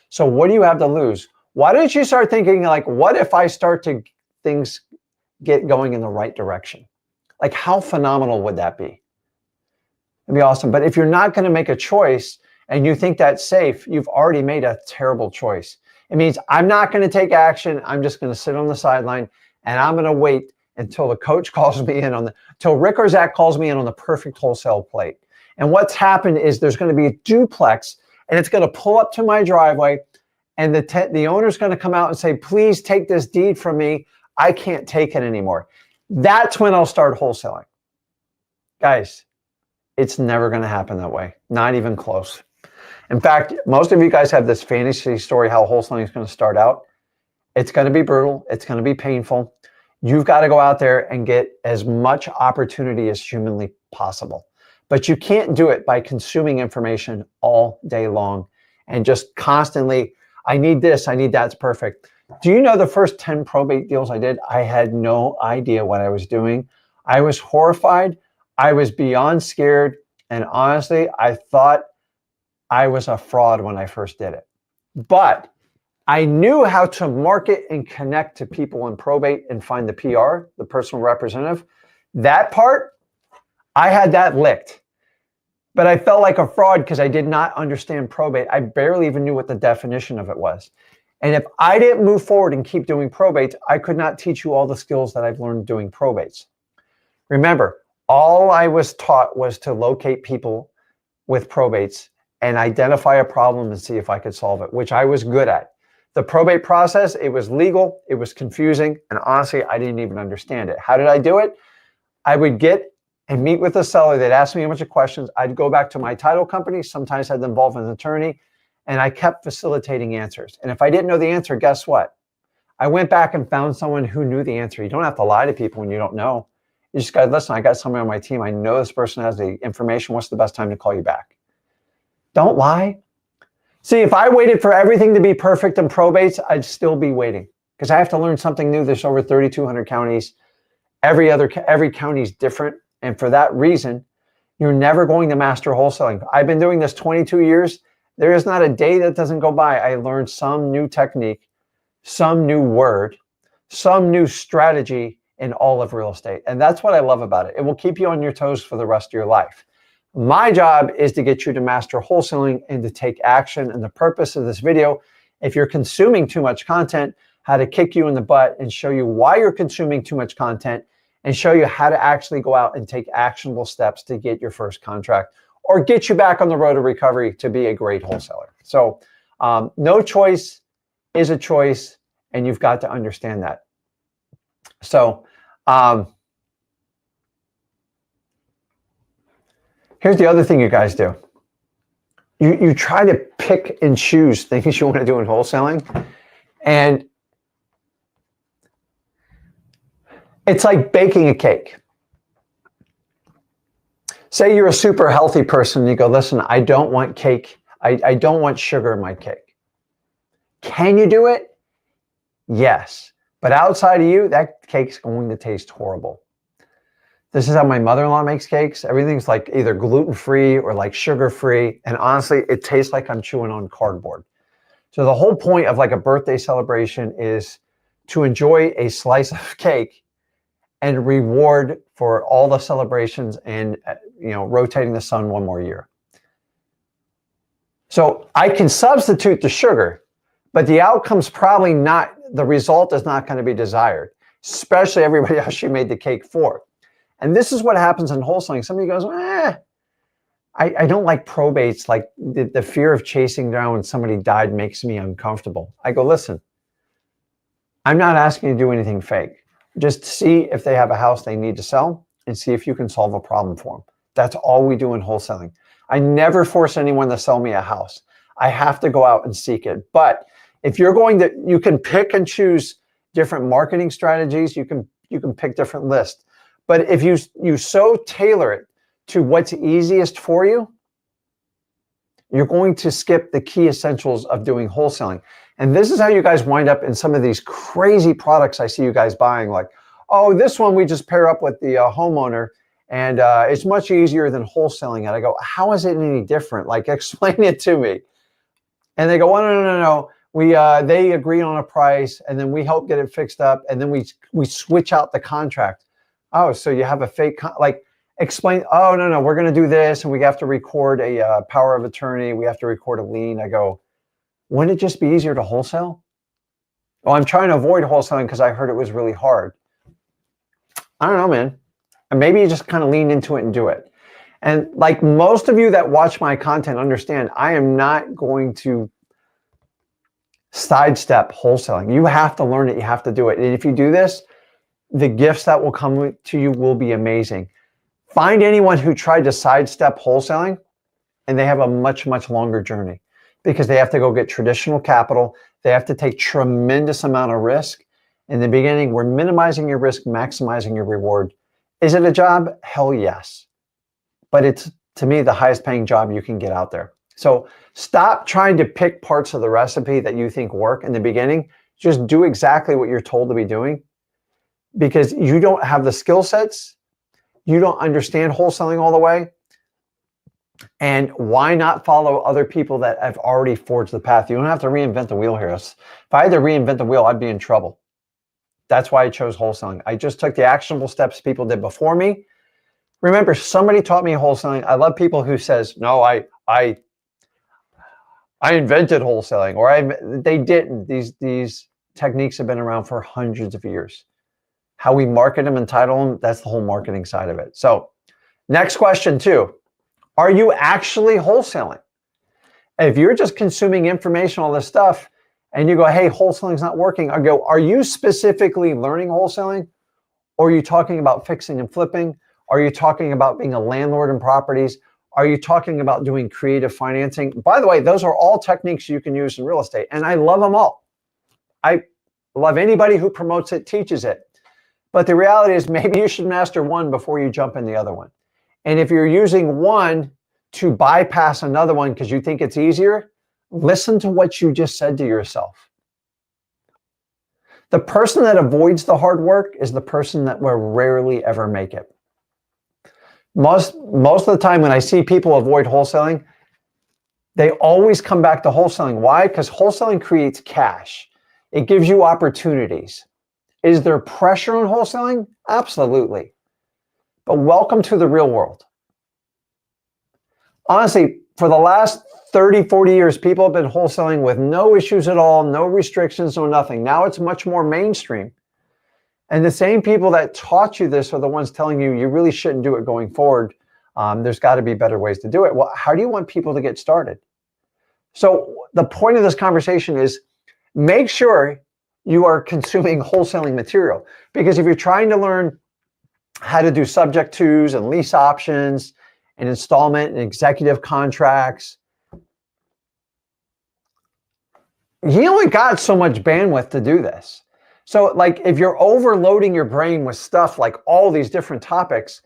So what do you have to lose? Why don't you start thinking like, what if I start to things get going in the right direction? Like, how phenomenal would that be? It'd be awesome. But if you're not going to make a choice and you think that's safe, you've already made a terrible choice. It means I'm not going to take action. I'm just going to sit on the sideline and I'm going to wait until the coach calls me in until Rick or Zach calls me in on the perfect wholesale plate. And what's happened is there's going to be a duplex and it's going to pull up to my driveway and the owner's going to come out and say, please take this deed from me. I can't take it anymore. That's when I'll start wholesaling. Guys, it's never going to happen that way. Not even close. In fact, most of you guys have this fantasy story how wholesaling is going to start out. It's going to be brutal. It's going to be painful. You've got to go out there and get as much opportunity as humanly possible. But you can't do it by consuming information all day long and just constantly, I need this, I need that's perfect. Do you know the first 10 probate deals I did? I had no idea what I was doing. I was horrified. I was beyond scared. And honestly, I thought I was a fraud when I first did it. But I knew how to market and connect to people in probate and find the PR, the personal representative. That part, I had that licked. But I felt like a fraud because I did not understand probate. I barely even knew what the definition of it was. And if I didn't move forward and keep doing probates, I could not teach you all the skills that I've learned doing probates. Remember, all I was taught was to locate people with probates and identify a problem and see if I could solve it, which I was good at. The probate process, it was legal, it was confusing, and honestly, I didn't even understand it. How did I do it? I would get and meet with the seller. They'd ask me a bunch of questions. I'd go back to my title company. Sometimes I'd involve an attorney, and I kept facilitating answers. And if I didn't know the answer, guess what? I went back and found someone who knew the answer. You don't have to lie to people when you don't know. You just got to listen. I got somebody on my team. I know this person has the information. What's the best time to call you back? Don't lie. See, if I waited for everything to be perfect in probates, I'd still be waiting because I have to learn something new. There's over 3,200 counties. Every county is different. And for that reason, you're never going to master wholesaling. I've been doing this 22 years. There is not a day that doesn't go by. I learned some new technique, some new word, some new strategy in all of real estate. And that's what I love about it. It will keep you on your toes for the rest of your life. My job is to get you to master wholesaling and to take action. And the purpose of this video, if you're consuming too much content, how to kick you in the butt and show you why you're consuming too much content and show you how to actually go out and take actionable steps to get your first contract or get you back on the road to recovery to be a great wholesaler. So no choice is a choice, and you've got to understand that. So here's the other thing you guys do. You try to pick and choose things you want to do in wholesaling, and it's like baking a cake. Say you're a super healthy person and you go, listen, I don't want cake. I don't want sugar in my cake. Can you do it? Yes. But outside of you, that cake's going to taste horrible. This is how my mother-in-law makes cakes. Everything's like either gluten-free or like sugar-free. And honestly, it tastes like I'm chewing on cardboard. So the whole point of like a birthday celebration is to enjoy a slice of cake and reward for all the celebrations and, rotating the sun one more year. So I can substitute the sugar, but the outcome's probably not, the result is not going to be desired, especially everybody else you made the cake for. And this is what happens in wholesaling. Somebody goes, I don't like probates. Like the fear of chasing down when somebody died makes me uncomfortable. I go, listen, I'm not asking you to do anything fake. Just see if they have a house they need to sell and see if you can solve a problem for them. That's all we do in wholesaling. I never force anyone to sell me a house. I have to go out and seek it. But if you're going to, you can pick and choose different marketing strategies. You can pick different lists. But if you so tailor it to what's easiest for you, you're going to skip the key essentials of doing wholesaling. And this is how you guys wind up in some of these crazy products I see you guys buying, like, oh, this one we just pair up with the homeowner, and it's much easier than wholesaling it. I go, how is it any different? Like, explain it to me. And they go, oh, no. They agree on a price, and then we help get it fixed up, and then we switch out the contract. Oh, so you have a fake, explain, oh, no, we're going to do this, and we have to record a power of attorney. We have to record a lien. I go, wouldn't it just be easier to wholesale? Oh, I'm trying to avoid wholesaling because I heard it was really hard. I don't know, man. And maybe you just kind of lean into it and do it. And like most of you that watch my content understand, I am not going to sidestep wholesaling. You have to learn it. You have to do it. And if you do this, the gifts that will come to you will be amazing. Find anyone who tried to sidestep wholesaling and they have a much, much longer journey because they have to go get traditional capital. They have to take tremendous amount of risk. In the beginning, we're minimizing your risk, maximizing your reward. Is it a job? Hell yes. But it's, to me, the highest paying job you can get out there. So stop trying to pick parts of the recipe that you think work in the beginning. Just do exactly what you're told to be doing because you don't have the skill sets. You don't understand wholesaling all the way. And why not follow other people that have already forged the path? You don't have to reinvent the wheel here. If I had to reinvent the wheel, I'd be in trouble. That's why I chose wholesaling. I just took the actionable steps people did before me. Remember, somebody taught me wholesaling. I love people who says, no, I invented wholesaling, or they didn't. These techniques have been around for hundreds of years. How we market them and title them, that's the whole marketing side of it. So next question too, are you actually wholesaling? If you're just consuming information, all this stuff, and you go, hey, wholesaling's not working, I go, are you specifically learning wholesaling? Or are you talking about fixing and flipping? Are you talking about being a landlord in properties? Are you talking about doing creative financing? By the way, those are all techniques you can use in real estate, and I love them all. I love anybody who promotes it, teaches it. But the reality is maybe you should master one before you jump in the other one. And if you're using one to bypass another one because you think it's easier, listen to what you just said to yourself. The person that avoids the hard work is the person that will rarely ever make it. Most of the time when I see people avoid wholesaling, they always come back to wholesaling. Why? Because wholesaling creates cash. It gives you opportunities. Is there pressure on wholesaling? Absolutely. But welcome to the real world. Honestly, for the last 30, 40 years, people have been wholesaling with no issues at all, no restrictions, no nothing. Now it's much more mainstream. And the same people that taught you this are the ones telling you you really shouldn't do it going forward. There's got to be better ways to do it. Well, how do you want people to get started? So the point of this conversation is make sure you are consuming wholesaling material. Because if you're trying to learn how to do subject tos and lease options and installment and executive contracts, you only got so much bandwidth to do this. So like if you're overloading your brain with stuff like all these different topics,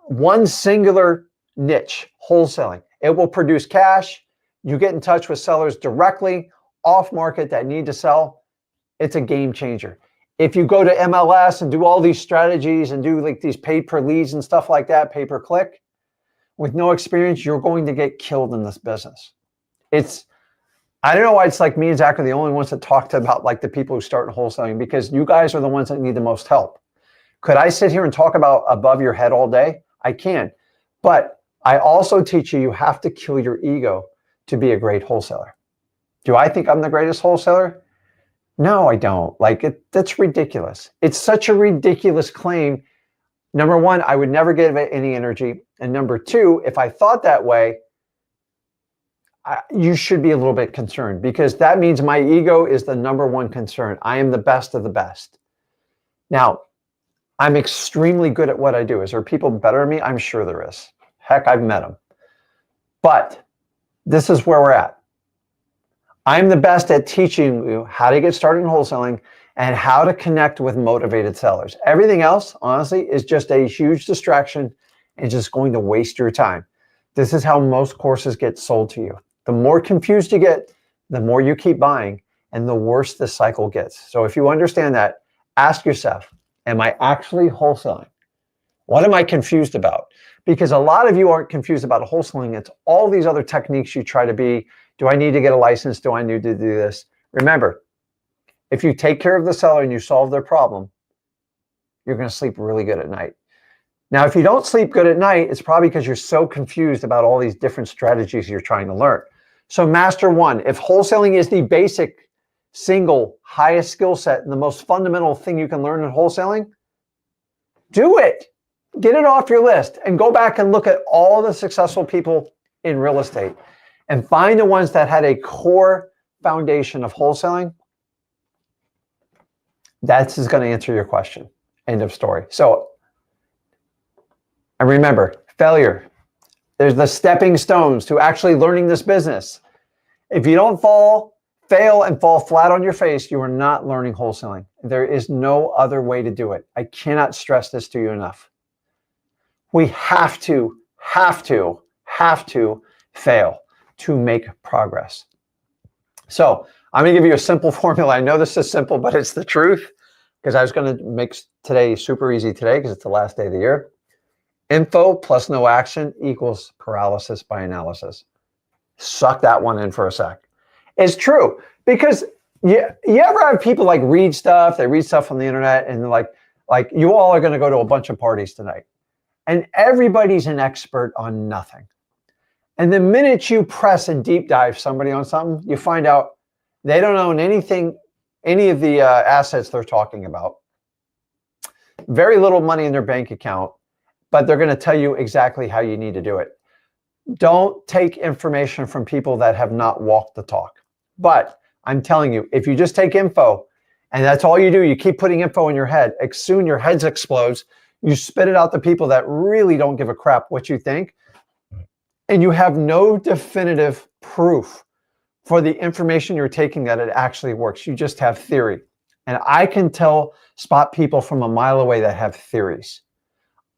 one singular niche, wholesaling. It will produce cash. You get in touch with sellers directly, off market that need to sell. It's a game changer. If you go to MLS and do all these strategies and do like these paid per leads and stuff like that, pay per click, with no experience, you're going to get killed in this business. I don't know why it's like me and Zach are the only ones that talked about like the people who start in wholesaling, because you guys are the ones that need the most help. Could I sit here and talk about above your head all day? I can. But I also teach you have to kill your ego to be a great wholesaler. Do I think I'm the greatest wholesaler? No, I don't. That's ridiculous. It's such a ridiculous claim. Number one, I would never give it any energy. And number two, if I thought that way, you should be a little bit concerned, because that means my ego is the number one concern. I am the best of the best. Now, I'm extremely good at what I do. Is there people better than me? I'm sure there is. Heck, I've met them. But this is where we're at. I'm the best at teaching you how to get started in wholesaling and how to connect with motivated sellers. Everything else, honestly, is just a huge distraction and just going to waste your time. This is how most courses get sold to you. The more confused you get, the more you keep buying, and the worse the cycle gets. So if you understand that, ask yourself, am I actually wholesaling? What am I confused about? Because a lot of you aren't confused about wholesaling. It's all these other techniques you try to be. Do I need to get a license? Do I need to do this? Remember, if you take care of the seller and you solve their problem, you're going to sleep really good at night. Now, if you don't sleep good at night, it's probably because you're so confused about all these different strategies you're trying to learn. So master one. If wholesaling is the basic, single, highest skill set and the most fundamental thing you can learn in wholesaling, do it. Get it off your list and go back and look at all the successful people in real estate and find the ones that had a core foundation of wholesaling. That's going to answer your question. End of story. So, and remember, failure. There's the stepping stones to actually learning this business. If you don't fail and fall flat on your face, you are not learning wholesaling. There is no other way to do it. I cannot stress this to you enough. We have to fail to make progress. So I'm going to give you a simple formula. I know this is simple, but it's the truth, because I was going to make today super easy today because it's the last day of the year. Info plus no action equals paralysis by analysis. Suck that one in for a sec. It's true, because you ever have people like read stuff, they read stuff on the internet, and like you all are going to go to a bunch of parties tonight, and everybody's an expert on nothing. And the minute you press and deep dive somebody on something, you find out they don't own anything, any of the assets they're talking about. Very little money in their bank account, but they're going to tell you exactly how you need to do it. Don't take information from people that have not walked the talk. But I'm telling you, if you just take info and that's all you do, you keep putting info in your head, soon your head explodes. You spit it out to people that really don't give a crap what you think. And you have no definitive proof for the information you're taking that it actually works. You just have theory. And I can spot people from a mile away that have theories.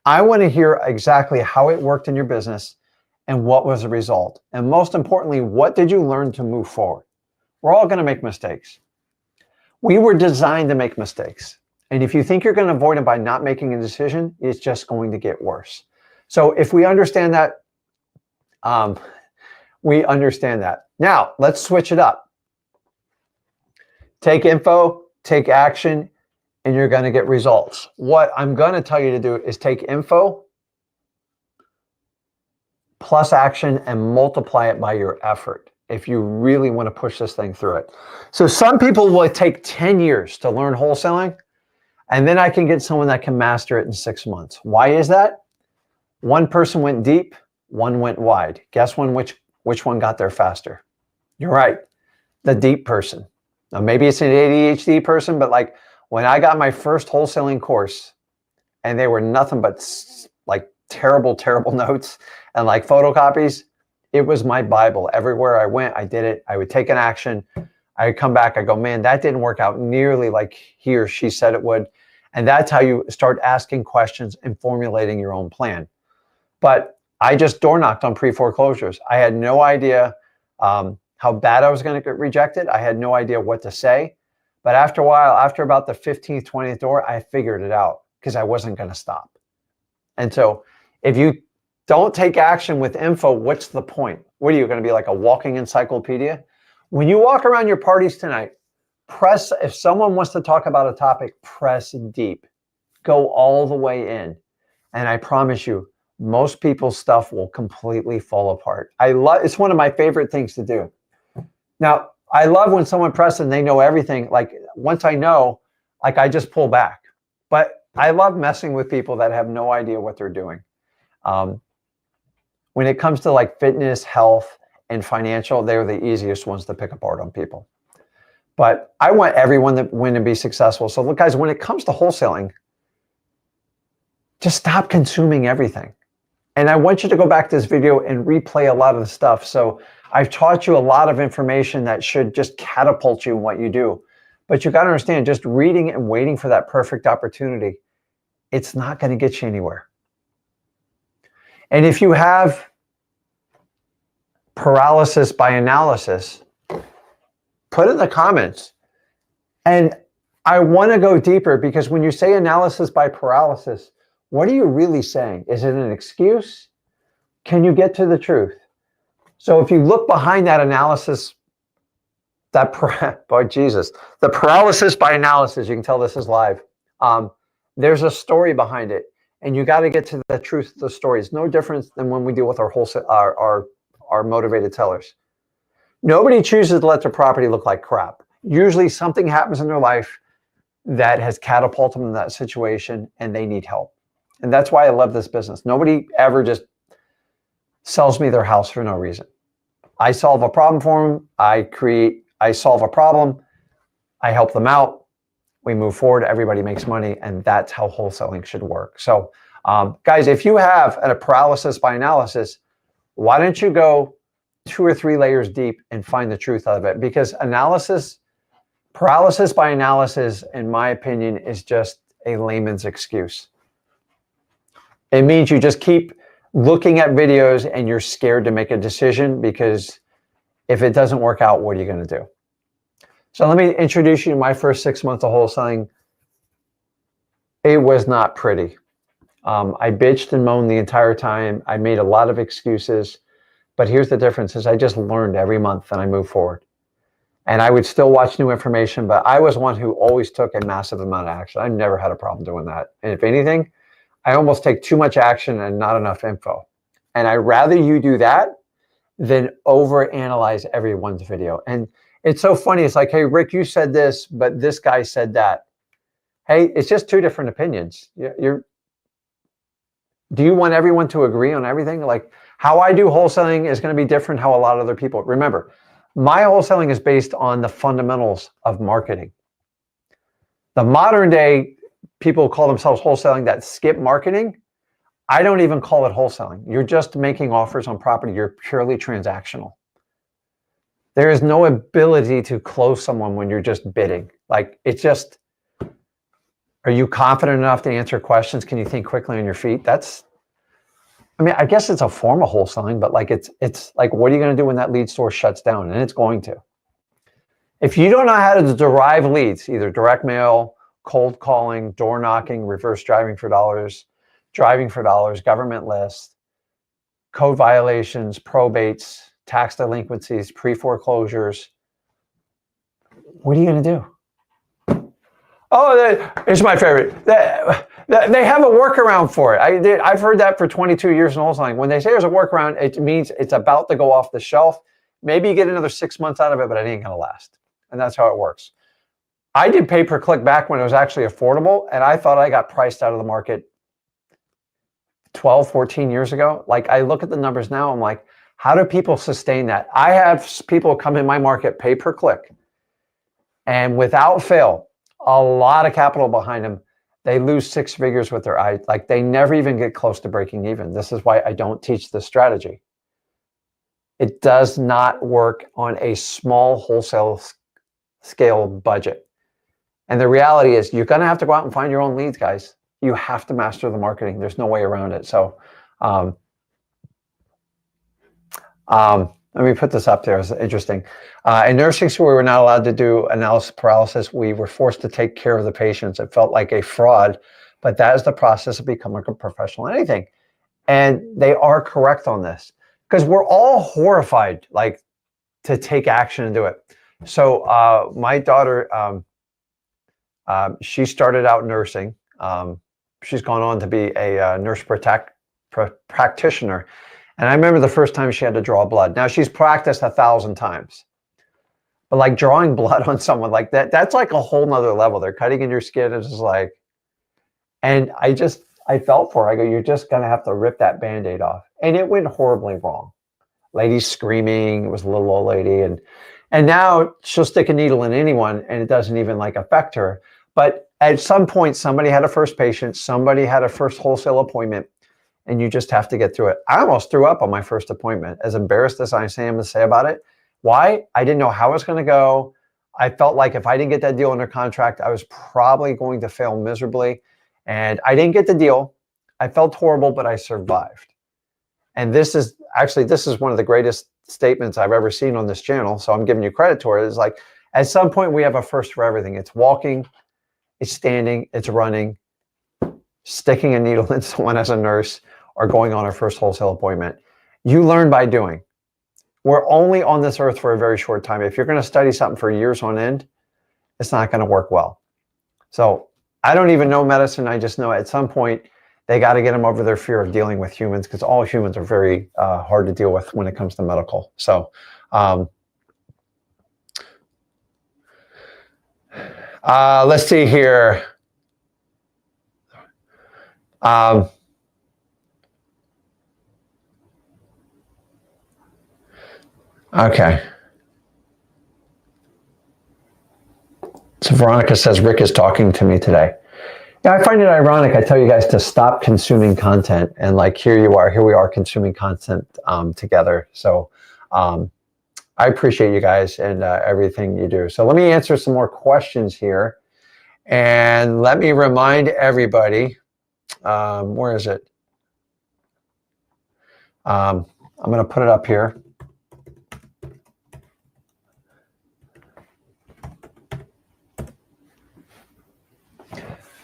I want to hear exactly how it worked in your business and what was the result. And most importantly, what did you learn to move forward? We're all going to make mistakes. We were designed to make mistakes. And if you think you're going to avoid it by not making a decision, it's just going to get worse. So if we understand that, we understand that. Now, let's switch it up. Take info, take action, and you're going to get results. What I'm going to tell you to do is take info plus action and multiply it by your effort if you really want to push this thing through it. So some people will take 10 years to learn wholesaling, and then I can get someone that can master it in 6 months. Why is that? One person went deep, one went wide. Guess which one got there faster? You're right, the deep person. Now maybe it's an ADHD person, but like when I got my first wholesaling course and they were nothing but like terrible notes and like photocopies, it was my Bible. Everywhere I went, I did it. I would take an action. I would come back. I go, man, that didn't work out nearly like he or she said it would. And that's how you start asking questions and formulating your own plan. But I just door knocked on pre-foreclosures. I had no idea how bad I was going to get rejected. I had no idea what to say. But after a while, after about the 15th, 20th door, I figured it out because I wasn't going to stop. And so if you don't take action with info, what's the point? What are you going to be, like a walking encyclopedia? When you walk around your parties tonight, press, if someone wants to talk about a topic, press deep. Go all the way in. And I promise you, most people's stuff will completely fall apart. It's one of my favorite things to do. Now, I love when someone presses and they know everything. Like once I know, like I just pull back. But I love messing with people that have no idea what they're doing. When it comes to like fitness, health, and financial, they're the easiest ones to pick apart on people. But I want everyone to win and be successful. So look, guys, when it comes to wholesaling, just stop consuming everything. And I want you to go back to this video and replay a lot of the stuff. So I've taught you a lot of information that should just catapult you in what you do. But you got to understand, just reading and waiting for that perfect opportunity, it's not going to get you anywhere. And if you have paralysis by analysis, put in the comments. And I want to go deeper, because when you say analysis by paralysis, what are you really saying? Is it an excuse? Can you get to the truth? So if you look behind that analysis, the paralysis by analysis, you can tell this is live. There's a story behind it, and you got to get to the truth of the story. It's no different than when we deal with our motivated sellers. Nobody chooses to let their property look like crap. Usually something happens in their life that has catapulted them in that situation, and they need help. And that's why I love this business. Nobody ever just sells me their house for no reason. I solve a problem for them. I solve a problem. I help them out. We move forward. Everybody makes money. And that's how wholesaling should work. So guys, if you have a paralysis by analysis, why don't you go 2 or 3 layers deep and find the truth of it? Because paralysis by analysis, in my opinion, is just a layman's excuse. It means you just keep looking at videos and you're scared to make a decision, because if it doesn't work out, what are you going to do? So let me introduce you to my first 6 months of wholesaling. It was not pretty. I bitched and moaned the entire time. I made a lot of excuses, but here's the difference: is I just learned every month and I moved forward. And I would still watch new information, but I was one who always took a massive amount of action. I never had a problem doing that. And if anything, I almost take too much action and not enough info. And I'd rather you do that than overanalyze everyone's video. And it's so funny. It's like, hey, Rick, you said this, but this guy said that. Hey, it's just 2 different opinions. Do you want everyone to agree on everything? Like how I do wholesaling is going to be different how a lot of other people. Remember, my wholesaling is based on the fundamentals of marketing. The modern day people call themselves wholesaling that skip marketing. I don't even call it wholesaling. You're just making offers on property. You're purely transactional. There is no ability to close someone when you're just bidding. Like it's just, are you confident enough to answer questions? Can you think quickly on your feet? I guess it's a form of wholesaling, but like it's like, what are you going to do when that lead source shuts down? And it's going to. If you don't know how to derive leads, either direct mail, cold calling, door knocking, reverse driving for dollars, government list, code violations, probates, tax delinquencies, pre-foreclosures, what are you going to do? Oh, it's my favorite. They have a workaround for it. I've heard that for 22 years in wholesaling. When they say there's a workaround, it means it's about to go off the shelf. Maybe you get another 6 months out of it, but it ain't going to last. And that's how it works. I did pay-per-click back when it was actually affordable, and I thought I got priced out of the market 12, 14 years ago. Like I look at the numbers now, I'm like, how do people sustain that? I have people come in my market pay-per-click, and without fail, a lot of capital behind them. They lose 6 figures with their eyes. Like they never even get close to breaking even. This is why I don't teach this strategy. It does not work on a small wholesale scale budget. And the reality is you're going to have to go out and find your own leads, guys. You have to master the marketing. There's no way around it. So Let me put this up there. It's interesting. In nursing school, we were not allowed to do analysis paralysis. We were forced to take care of the patients. It felt like a fraud, but that is the process of becoming a professional in anything. And they are correct on this because we're all horrified, like, to take action and do it. So my daughter, she started out nursing. She's gone on to be a nurse practitioner. And I remember the first time she had to draw blood. Now, she's practiced 1,000 times. But like drawing blood on someone like that, that's like a whole nother level. They're cutting in your skin. It's just like, and I felt for her. I go, you're just going to have to rip that Band-Aid off. And it went horribly wrong. Lady's screaming. It was a little old lady. And now she'll stick a needle in anyone and it doesn't even like affect her. But at some point, somebody had a first patient. Somebody had a first wholesale appointment. And you just have to get through it. I almost threw up on my first appointment, as embarrassed as I am to say about it. Why? I didn't know how it was going to go. I felt like if I didn't get that deal under contract, I was probably going to fail miserably. And I didn't get the deal. I felt horrible, but I survived. And this is one of the greatest statements I've ever seen on this channel. So I'm giving you credit to it. It's like, at some point, we have a first for everything. It's walking, it's standing, it's running, sticking a needle in someone as a nurse, or going on our first wholesale appointment. You learn by doing. We're only on this earth for a very short time. If you're going to study something for years on end, it's not going to work well. So I don't even know medicine. I just know at some point they got to get them over their fear of dealing with humans, because all humans are very hard to deal with when it comes to medical. So let's see here. Okay. So Veronica says, Rick is talking to me today. Yeah, I find it ironic. I tell you guys to stop consuming content, and like here we are consuming content together. So I appreciate you guys and everything you do. So let me answer some more questions here. And let me remind everybody, where is it? I'm going to put it up here.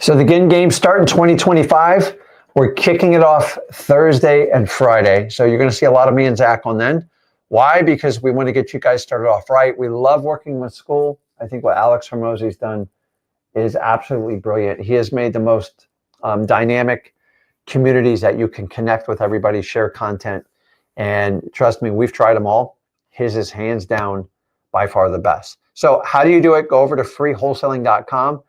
So the Ginn Games start in 2025. We're kicking it off Thursday and Friday. So you're going to see a lot of me and Zach on then. Why? Because we want to get you guys started off right. We love working with school. I think what Alex Hormozi's done is absolutely brilliant. He has made the most dynamic communities that you can connect with everybody, share content. And trust me, we've tried them all. His is hands down by far the best. So how do you do it? Go over to freewholesaling.com.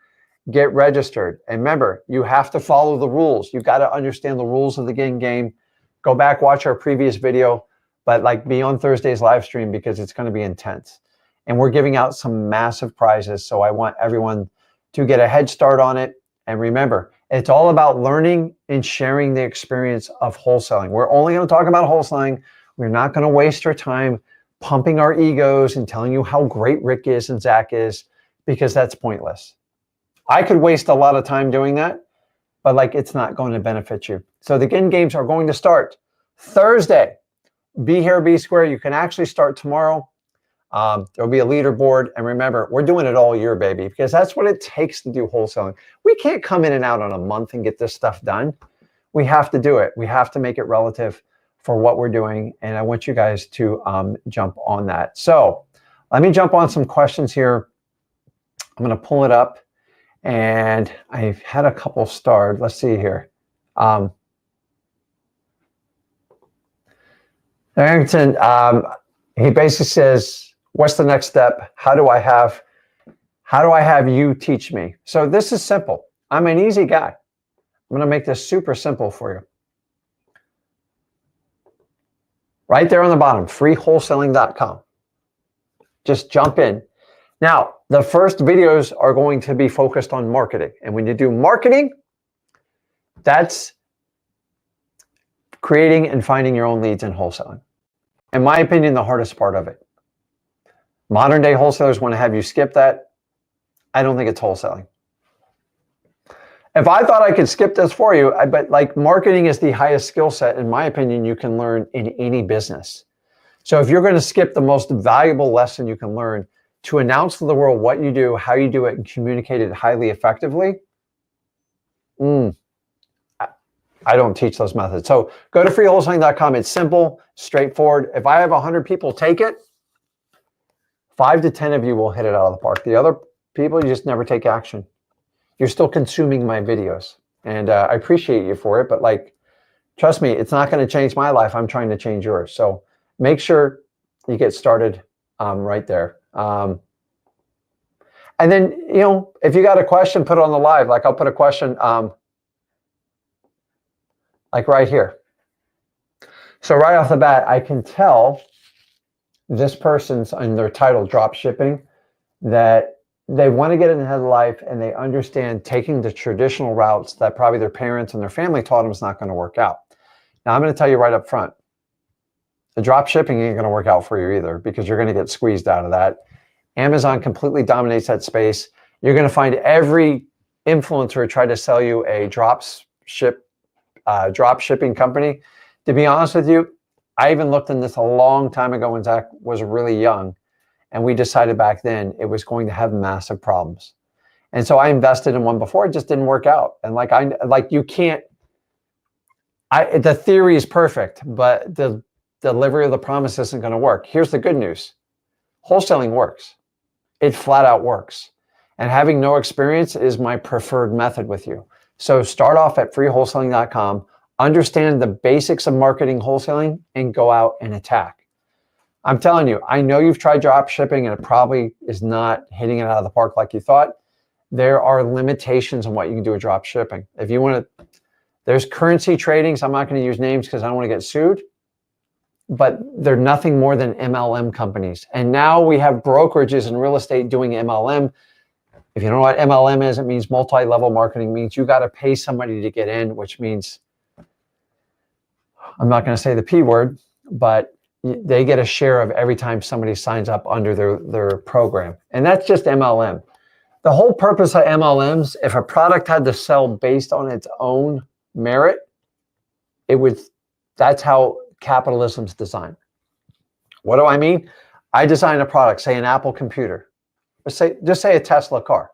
Get registered. And remember, you have to follow the rules. You got to understand the rules of the Ginn game. Go back, watch our previous video, but like be on Thursday's live stream because it's going to be intense. And we're giving out some massive prizes. So I want everyone to get a head start on it. And remember, it's all about learning and sharing the experience of wholesaling. We're only going to talk about wholesaling. We're not going to waste our time pumping our egos and telling you how great Rick is and Zach is, because that's pointless. I could waste a lot of time doing that, but like it's not going to benefit you. So the Ginn Games are going to start Thursday. Be here, be square. You can actually start tomorrow. There'll be a leaderboard. And remember, we're doing it all year, baby, because that's what it takes to do wholesaling. We can't come in and out on a month and get this stuff done. We have to do it. We have to make it relative for what we're doing. And I want you guys to jump on that. So let me jump on some questions here. I'm going to pull it up. And I've had a couple starred. Let's see here. Harrington, he basically says, what's the next step? How do I have you teach me? So this is simple. I'm an easy guy. I'm going to make this super simple for you. Right there on the bottom, freewholesaling.com. Just jump in. Now, the first videos are going to be focused on marketing. And when you do marketing, that's creating and finding your own leads in wholesaling. In my opinion, the hardest part of it. Modern day wholesalers want to have you skip that. I don't think it's wholesaling. If I thought I could skip this for you, but like marketing is the highest skill set, in my opinion, you can learn in any business. So if you're going to skip the most valuable lesson you can learn to announce to the world what you do, how you do it, and communicate it highly effectively, I don't teach those methods. So go to freewholesaling.com. It's simple, straightforward. If I have 100 people take it, 5 to 10 of you will hit it out of the park. The other people, you just never take action. You're still consuming my videos. And I appreciate you for it. But like, trust me, it's not going to change my life. I'm trying to change yours. So make sure you get started right there. And then, you know, if you got a question, put it on the live. Like I'll put a question like right here. So right off the bat, I can tell this person's in their title, drop shipping, that they want to get ahead of life and they understand taking the traditional routes that probably their parents and their family taught them is not going to work out. Now, I'm going to tell you right up front, the drop shipping ain't going to work out for you either because you're going to get squeezed out of that. Amazon completely dominates that space. You're going to find every influencer try to sell you a drop shipping company. To be honest with you, I even looked in this a long time ago when Zach was really young, and we decided back then it was going to have massive problems. And so I invested in one before, it just didn't work out. And you can't, the theory is perfect, but the delivery of the promise isn't going to work. Here's the good news. Wholesaling works. It flat out works. And having no experience is my preferred method with you. So start off at freewholesaling.com, understand the basics of marketing wholesaling, and go out and attack. I'm telling you, I know you've tried drop shipping and it probably is not hitting it out of the park like you thought. There are limitations on what you can do with drop shipping. If you want to, there's currency trading. So I'm not going to use names because I don't want to get sued, but they're nothing more than MLM companies. And now we have brokerages in real estate doing MLM. If you don't know what MLM is, it means multi-level marketing. It means you got to pay somebody to get in, which means, I'm not going to say the P word, but they get a share of every time somebody signs up under their program. And that's just MLM. The whole purpose of MLMs, if a product had to sell based on its own merit, that's how capitalism's designed. What do I mean? I design a product, say an Apple computer. Just say a Tesla car.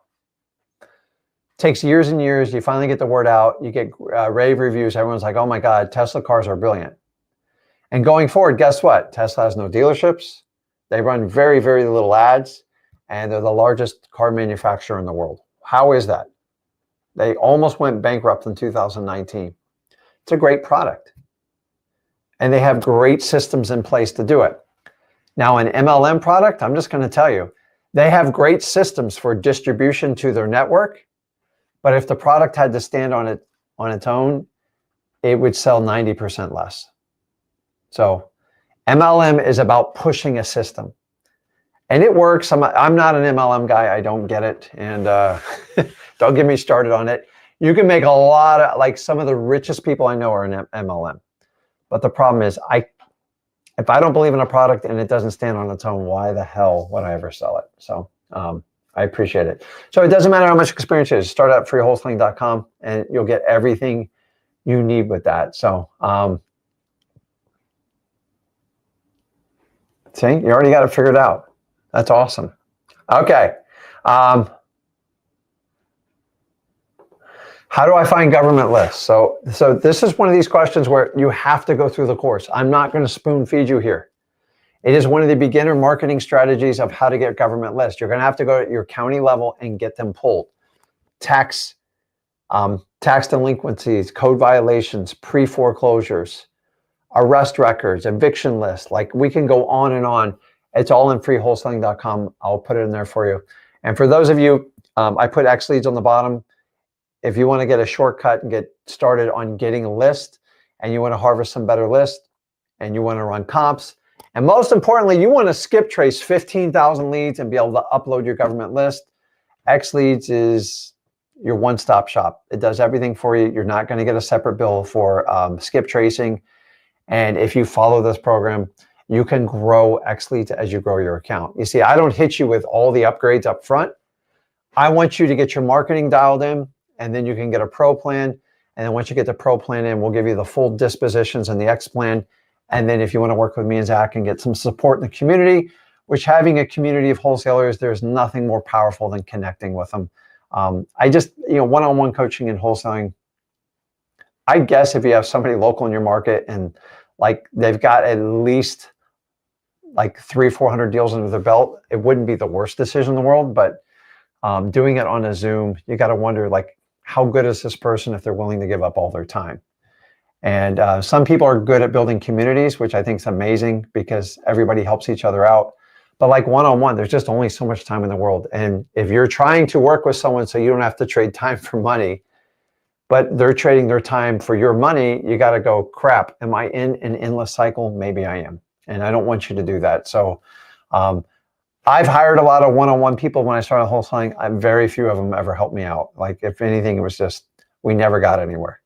Takes years and years. You finally get the word out. You get rave reviews. Everyone's like, oh my God, Tesla cars are brilliant. And going forward, guess what? Tesla has no dealerships. They run very, very little ads. And they're the largest car manufacturer in the world. How is that? They almost went bankrupt in 2019. It's a great product. And they have great systems in place to do it. Now, an MLM product, I'm just going to tell you, they have great systems for distribution to their network. But if the product had to stand on its own, it would sell 90% less. So MLM is about pushing a system. And it works. I'm not an MLM guy. I don't get it. And don't get me started on it. You can make a lot of, like some of the richest people I know are in MLM. But the problem is, if I don't believe in a product and it doesn't stand on its own, why the hell would I ever sell it? So I appreciate it. So it doesn't matter how much experience it is. Start at freewholesaling.com and you'll get everything you need with that. So see, you already got it figured out. That's awesome. Okay. How do I find government lists? So this is one of these questions where you have to go through the course. I'm not going to spoon feed you here. It is one of the beginner marketing strategies of how to get government lists. You're going to have to go to your county level and get them pulled. Tax delinquencies, code violations, pre-foreclosures, arrest records, eviction lists. Like we can go on and on. It's all in freewholesaling.com. I'll put it in there for you. And for those of you, I put X leads on the bottom. If you want to get a shortcut and get started on getting a list and you want to harvest some better lists and you want to run comps, and most importantly, you want to skip trace 15,000 leads and be able to upload your government list, X leads is your one-stop shop. It does everything for you. You're not going to get a separate bill for skip tracing. And if you follow this program, you can grow X leads as you grow your account. You see, I don't hit you with all the upgrades up front. I want you to get your marketing dialed in, and then you can get a pro plan. And then once you get the pro plan in, we'll give you the full dispositions and the X plan. And then if you want to work with me and Zach and get some support in the community, which having a community of wholesalers, there's nothing more powerful than connecting with them. I just, one-on-one coaching and wholesaling, I guess if you have somebody local in your market and like they've got at least like 300-400 deals under their belt, it wouldn't be the worst decision in the world. But doing it on a Zoom, you got to wonder, like, how good is this person if they're willing to give up all their time? And some people are good at building communities, which I think is amazing because everybody helps each other out. But like one-on-one, there's just only so much time in the world. And if you're trying to work with someone so you don't have to trade time for money, but they're trading their time for your money, you got to go, crap, am I in an endless cycle? Maybe I am. And I don't want you to do that. So I've hired a lot of one-on-one people when I started wholesaling. Very few of them ever helped me out. Like, if anything, it was just, we never got anywhere.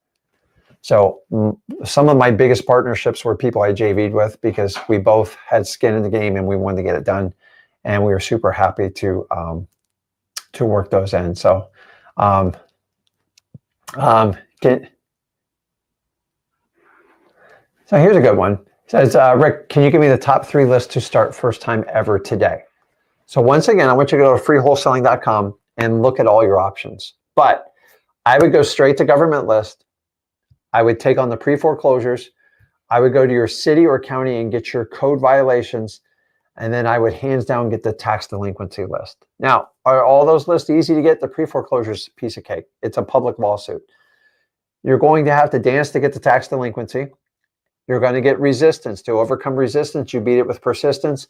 So some of my biggest partnerships were people I JV'd with because we both had skin in the game and we wanted to get it done. And we were super happy to work those in. So so here's a good one. It says, Rick, can you give me the top 3 lists to start first time ever today? So once again, I want you to go to freewholesaling.com and look at all your options. But I would go straight to government list. I would take on the pre-foreclosures. I would go to your city or county and get your code violations. And then I would hands down get the tax delinquency list. Now, are all those lists easy to get? The pre-foreclosures piece of cake. It's a public lawsuit. You're going to have to dance to get the tax delinquency. You're going to get resistance. To overcome resistance, you beat it with persistence.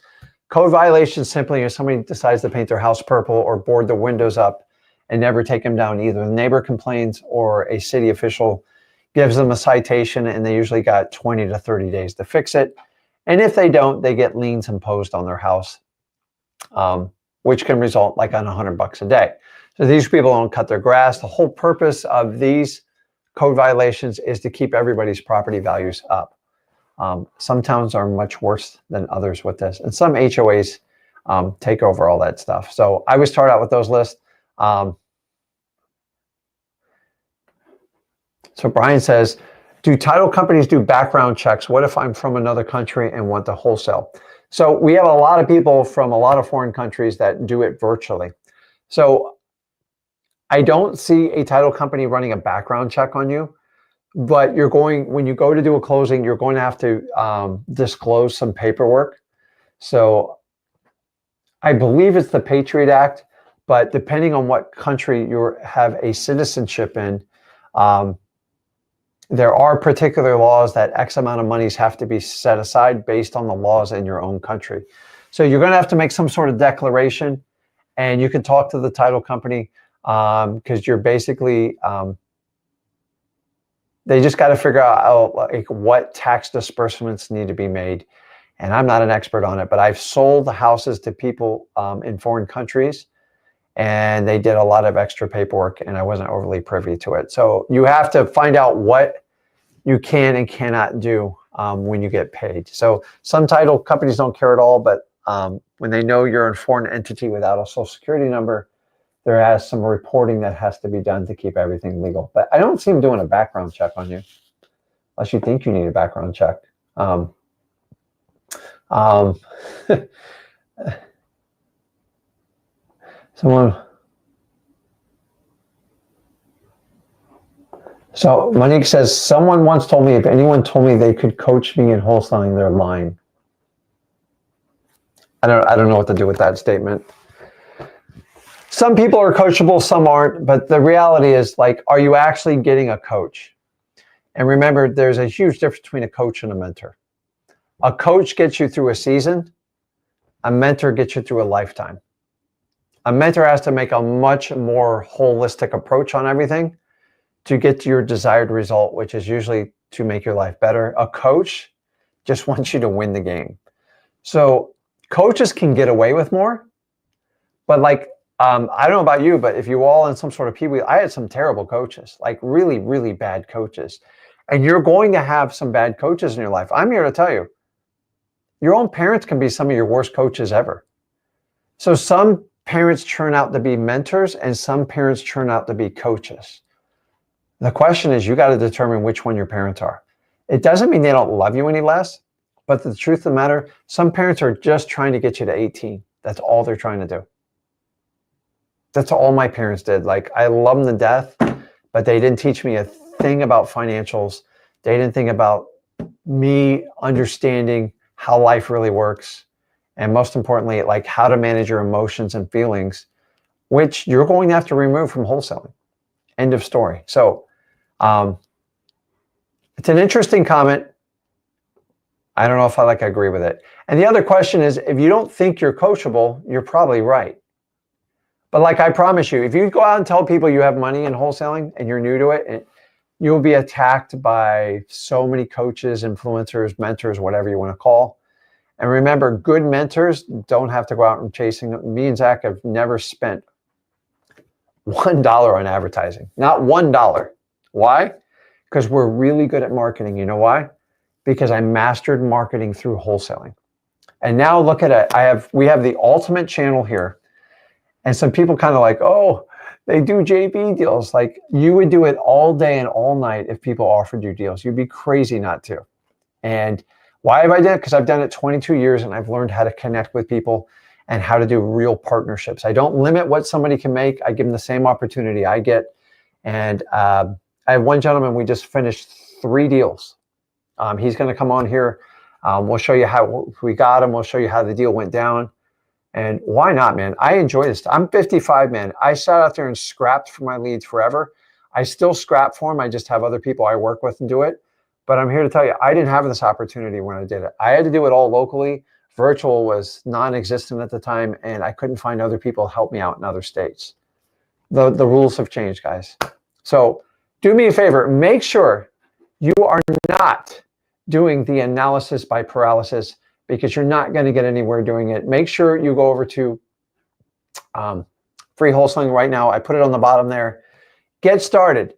Code violations simply if somebody decides to paint their house purple or board the windows up and never take them down. Either the neighbor complains or a city official gives them a citation, and they usually got 20 to 30 days to fix it. And if they don't, they get liens imposed on their house, which can result like on $100 a day. So these people don't cut their grass. The whole purpose of these code violations is to keep everybody's property values up. Some towns are much worse than others with this, and some HOAs take over all that stuff. So I would start out with those lists. So Brian says, do title companies do background checks? What if I'm from another country and want to wholesale? So we have a lot of people from a lot of foreign countries that do it virtually. So I don't see a title company running a background check on you, but when you go to do a closing, you're going to have to disclose some paperwork. So I believe it's the Patriot Act, but depending on what country you have a citizenship in, there are particular laws that X amount of monies have to be set aside based on the laws in your own country. So you're going to have to make some sort of declaration, and you can talk to the title company because you're basically, they just got to figure out like what tax disbursements need to be made. And I'm not an expert on it, but I've sold the houses to people in foreign countries, and they did a lot of extra paperwork, and I wasn't overly privy to it. So you have to find out what you can and cannot do when you get paid. So some title companies don't care at all, but when they know you're a foreign entity without a social security number, there has some reporting that has to be done to keep everything legal. But I don't see them doing a background check on you, unless you think you need a background check. So Monique says, someone once told me if anyone told me they could coach me in wholesaling, they're lying. I don't know what to do with that statement. Some people are coachable, some aren't, but the reality is, like, are you actually getting a coach? And remember, there's a huge difference between a coach and a mentor. A coach gets you through a season. A mentor gets you through a lifetime. A mentor has to make a much more holistic approach on everything to get to your desired result, which is usually to make your life better. A coach just wants you to win the game. So coaches can get away with more, but like, I don't know about you, but if you all in some sort of PB, I had some terrible coaches, like really, really bad coaches. And you're going to have some bad coaches in your life. I'm here to tell you, your own parents can be some of your worst coaches ever. So some parents turn out to be mentors and some parents turn out to be coaches. The question is, you got to determine which one your parents are. It doesn't mean they don't love you any less. But the truth of the matter, some parents are just trying to get you to 18. That's all they're trying to do. That's all my parents did. Like, I love them to death, but they didn't teach me a thing about financials. They didn't think about me understanding how life really works. And most importantly, like how to manage your emotions and feelings, which you're going to have to remove from wholesaling. End of story. So it's an interesting comment. I don't know if I agree with it. And the other question is, if you don't think you're coachable, you're probably right. But like I promise you, if you go out and tell people you have money in wholesaling and you're new to it, you'll be attacked by so many coaches, influencers, mentors, whatever you want to call. And remember, good mentors don't have to go out and chasing them. Me and Zach have never spent $1 on advertising. Not $1. Why? Because we're really good at marketing. You know why? Because I mastered marketing through wholesaling. And now look at it. We have the ultimate channel here. And some people kind of like, oh, they do JV deals. Like, you would do it all day and all night if people offered you deals. You'd be crazy not to. And why have I done it? Because I've done it 22 years and I've learned how to connect with people and how to do real partnerships. I don't limit what somebody can make. I give them the same opportunity I get. And I have one gentleman, we just finished 3 deals. He's going to come on here. We'll show you how we got him. We'll show you how the deal went down. And why not, man? I enjoy this. I'm 55, man. I sat out there and scrapped for my leads forever. I still scrap for them. I just have other people I work with and do it. But I'm here to tell you, I didn't have this opportunity when I did it. I had to do it all locally. Virtual was non-existent at the time, and I couldn't find other people to help me out in other states. The rules have changed, guys. So do me a favor. Make sure you are not doing the analysis by paralysis, because you're not going to get anywhere doing it. Make sure you go over to Free Wholesaling right now. I put it on the bottom there. Get started.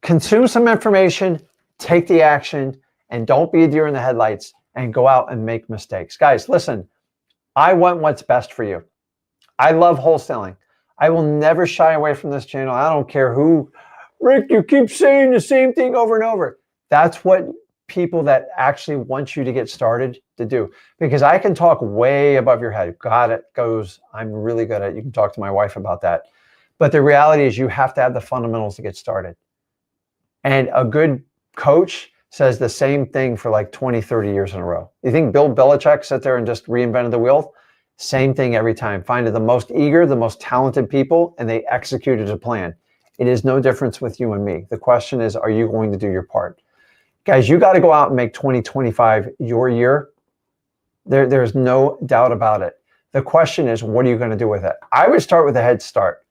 Consume some information, take the action, and don't be a deer in the headlights and go out and make mistakes. Guys, listen, I want what's best for you. I love wholesaling. I will never shy away from this channel. I don't care who, Rick, you keep saying the same thing over and over. That's what people that actually want you to get started to do, because I can talk way above your head. God, it goes, I'm really good at it. You can talk to my wife about that. But the reality is you have to have the fundamentals to get started. And a good coach says the same thing for like 20, 30 years in a row. You think Bill Belichick sat there and just reinvented the wheel? Same thing every time. Finding the most eager, the most talented people, and they executed a plan. It is no difference with you and me. The question is, are you going to do your part? Guys, you got to go out and make 2025 your year. There's no doubt about it. The question is, what are you going to do with it? I would start with a head start.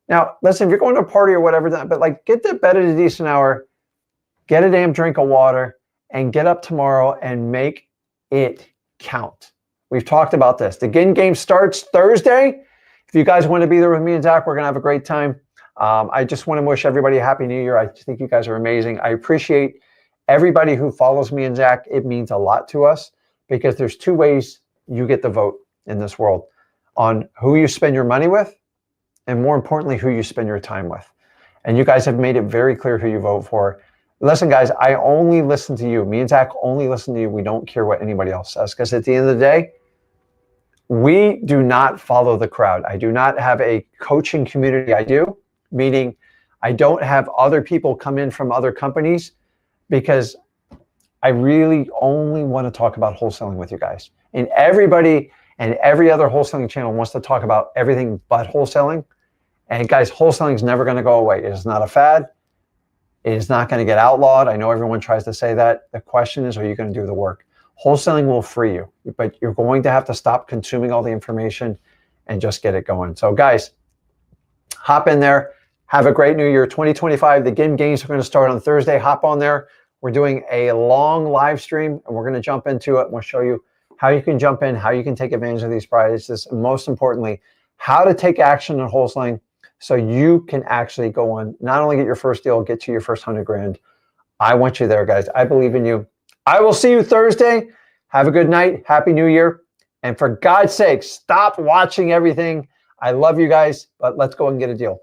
Now, listen, if you're going to a party or whatever, but like, get to bed at a decent hour, get a damn drink of water, and get up tomorrow and make it count. We've talked about this. The Ginn game starts Thursday. If you guys want to be there with me and Zach, we're going to have a great time. I just want to wish everybody a Happy New Year. I think you guys are amazing. I appreciate everybody who follows me and Zach. It means a lot to us, because there's 2 ways you get the vote in this world: on who you spend your money with, and more importantly, who you spend your time with. And you guys have made it very clear who you vote for. Listen, guys, I only listen to you. Me and Zach only listen to you. We don't care what anybody else says, because at the end of the day, we do not follow the crowd. I do not have a coaching community. I do, meaning I don't have other people come in from other companies, because I really only want to talk about wholesaling with you guys. And everybody and every other wholesaling channel wants to talk about everything but wholesaling. And guys, wholesaling is never going to go away. It is not a fad. It is not going to get outlawed. I know everyone tries to say that. The question is, are you going to do the work? Wholesaling will free you, but you're going to have to stop consuming all the information and just get it going. So guys, hop in there. Have a great new year. 2025, the Ginn games are going to start on Thursday. Hop on there. We're doing a long live stream, and we're going to jump into it. And we'll show you how you can jump in, how you can take advantage of these prizes, and most importantly, how to take action in wholesaling so you can actually go on, not only get your first deal, get to your first 100 grand. I want you there, guys. I believe in you. I will see you Thursday. Have a good night. Happy New Year. And for God's sake, stop watching everything. I love you guys, but let's go and get a deal.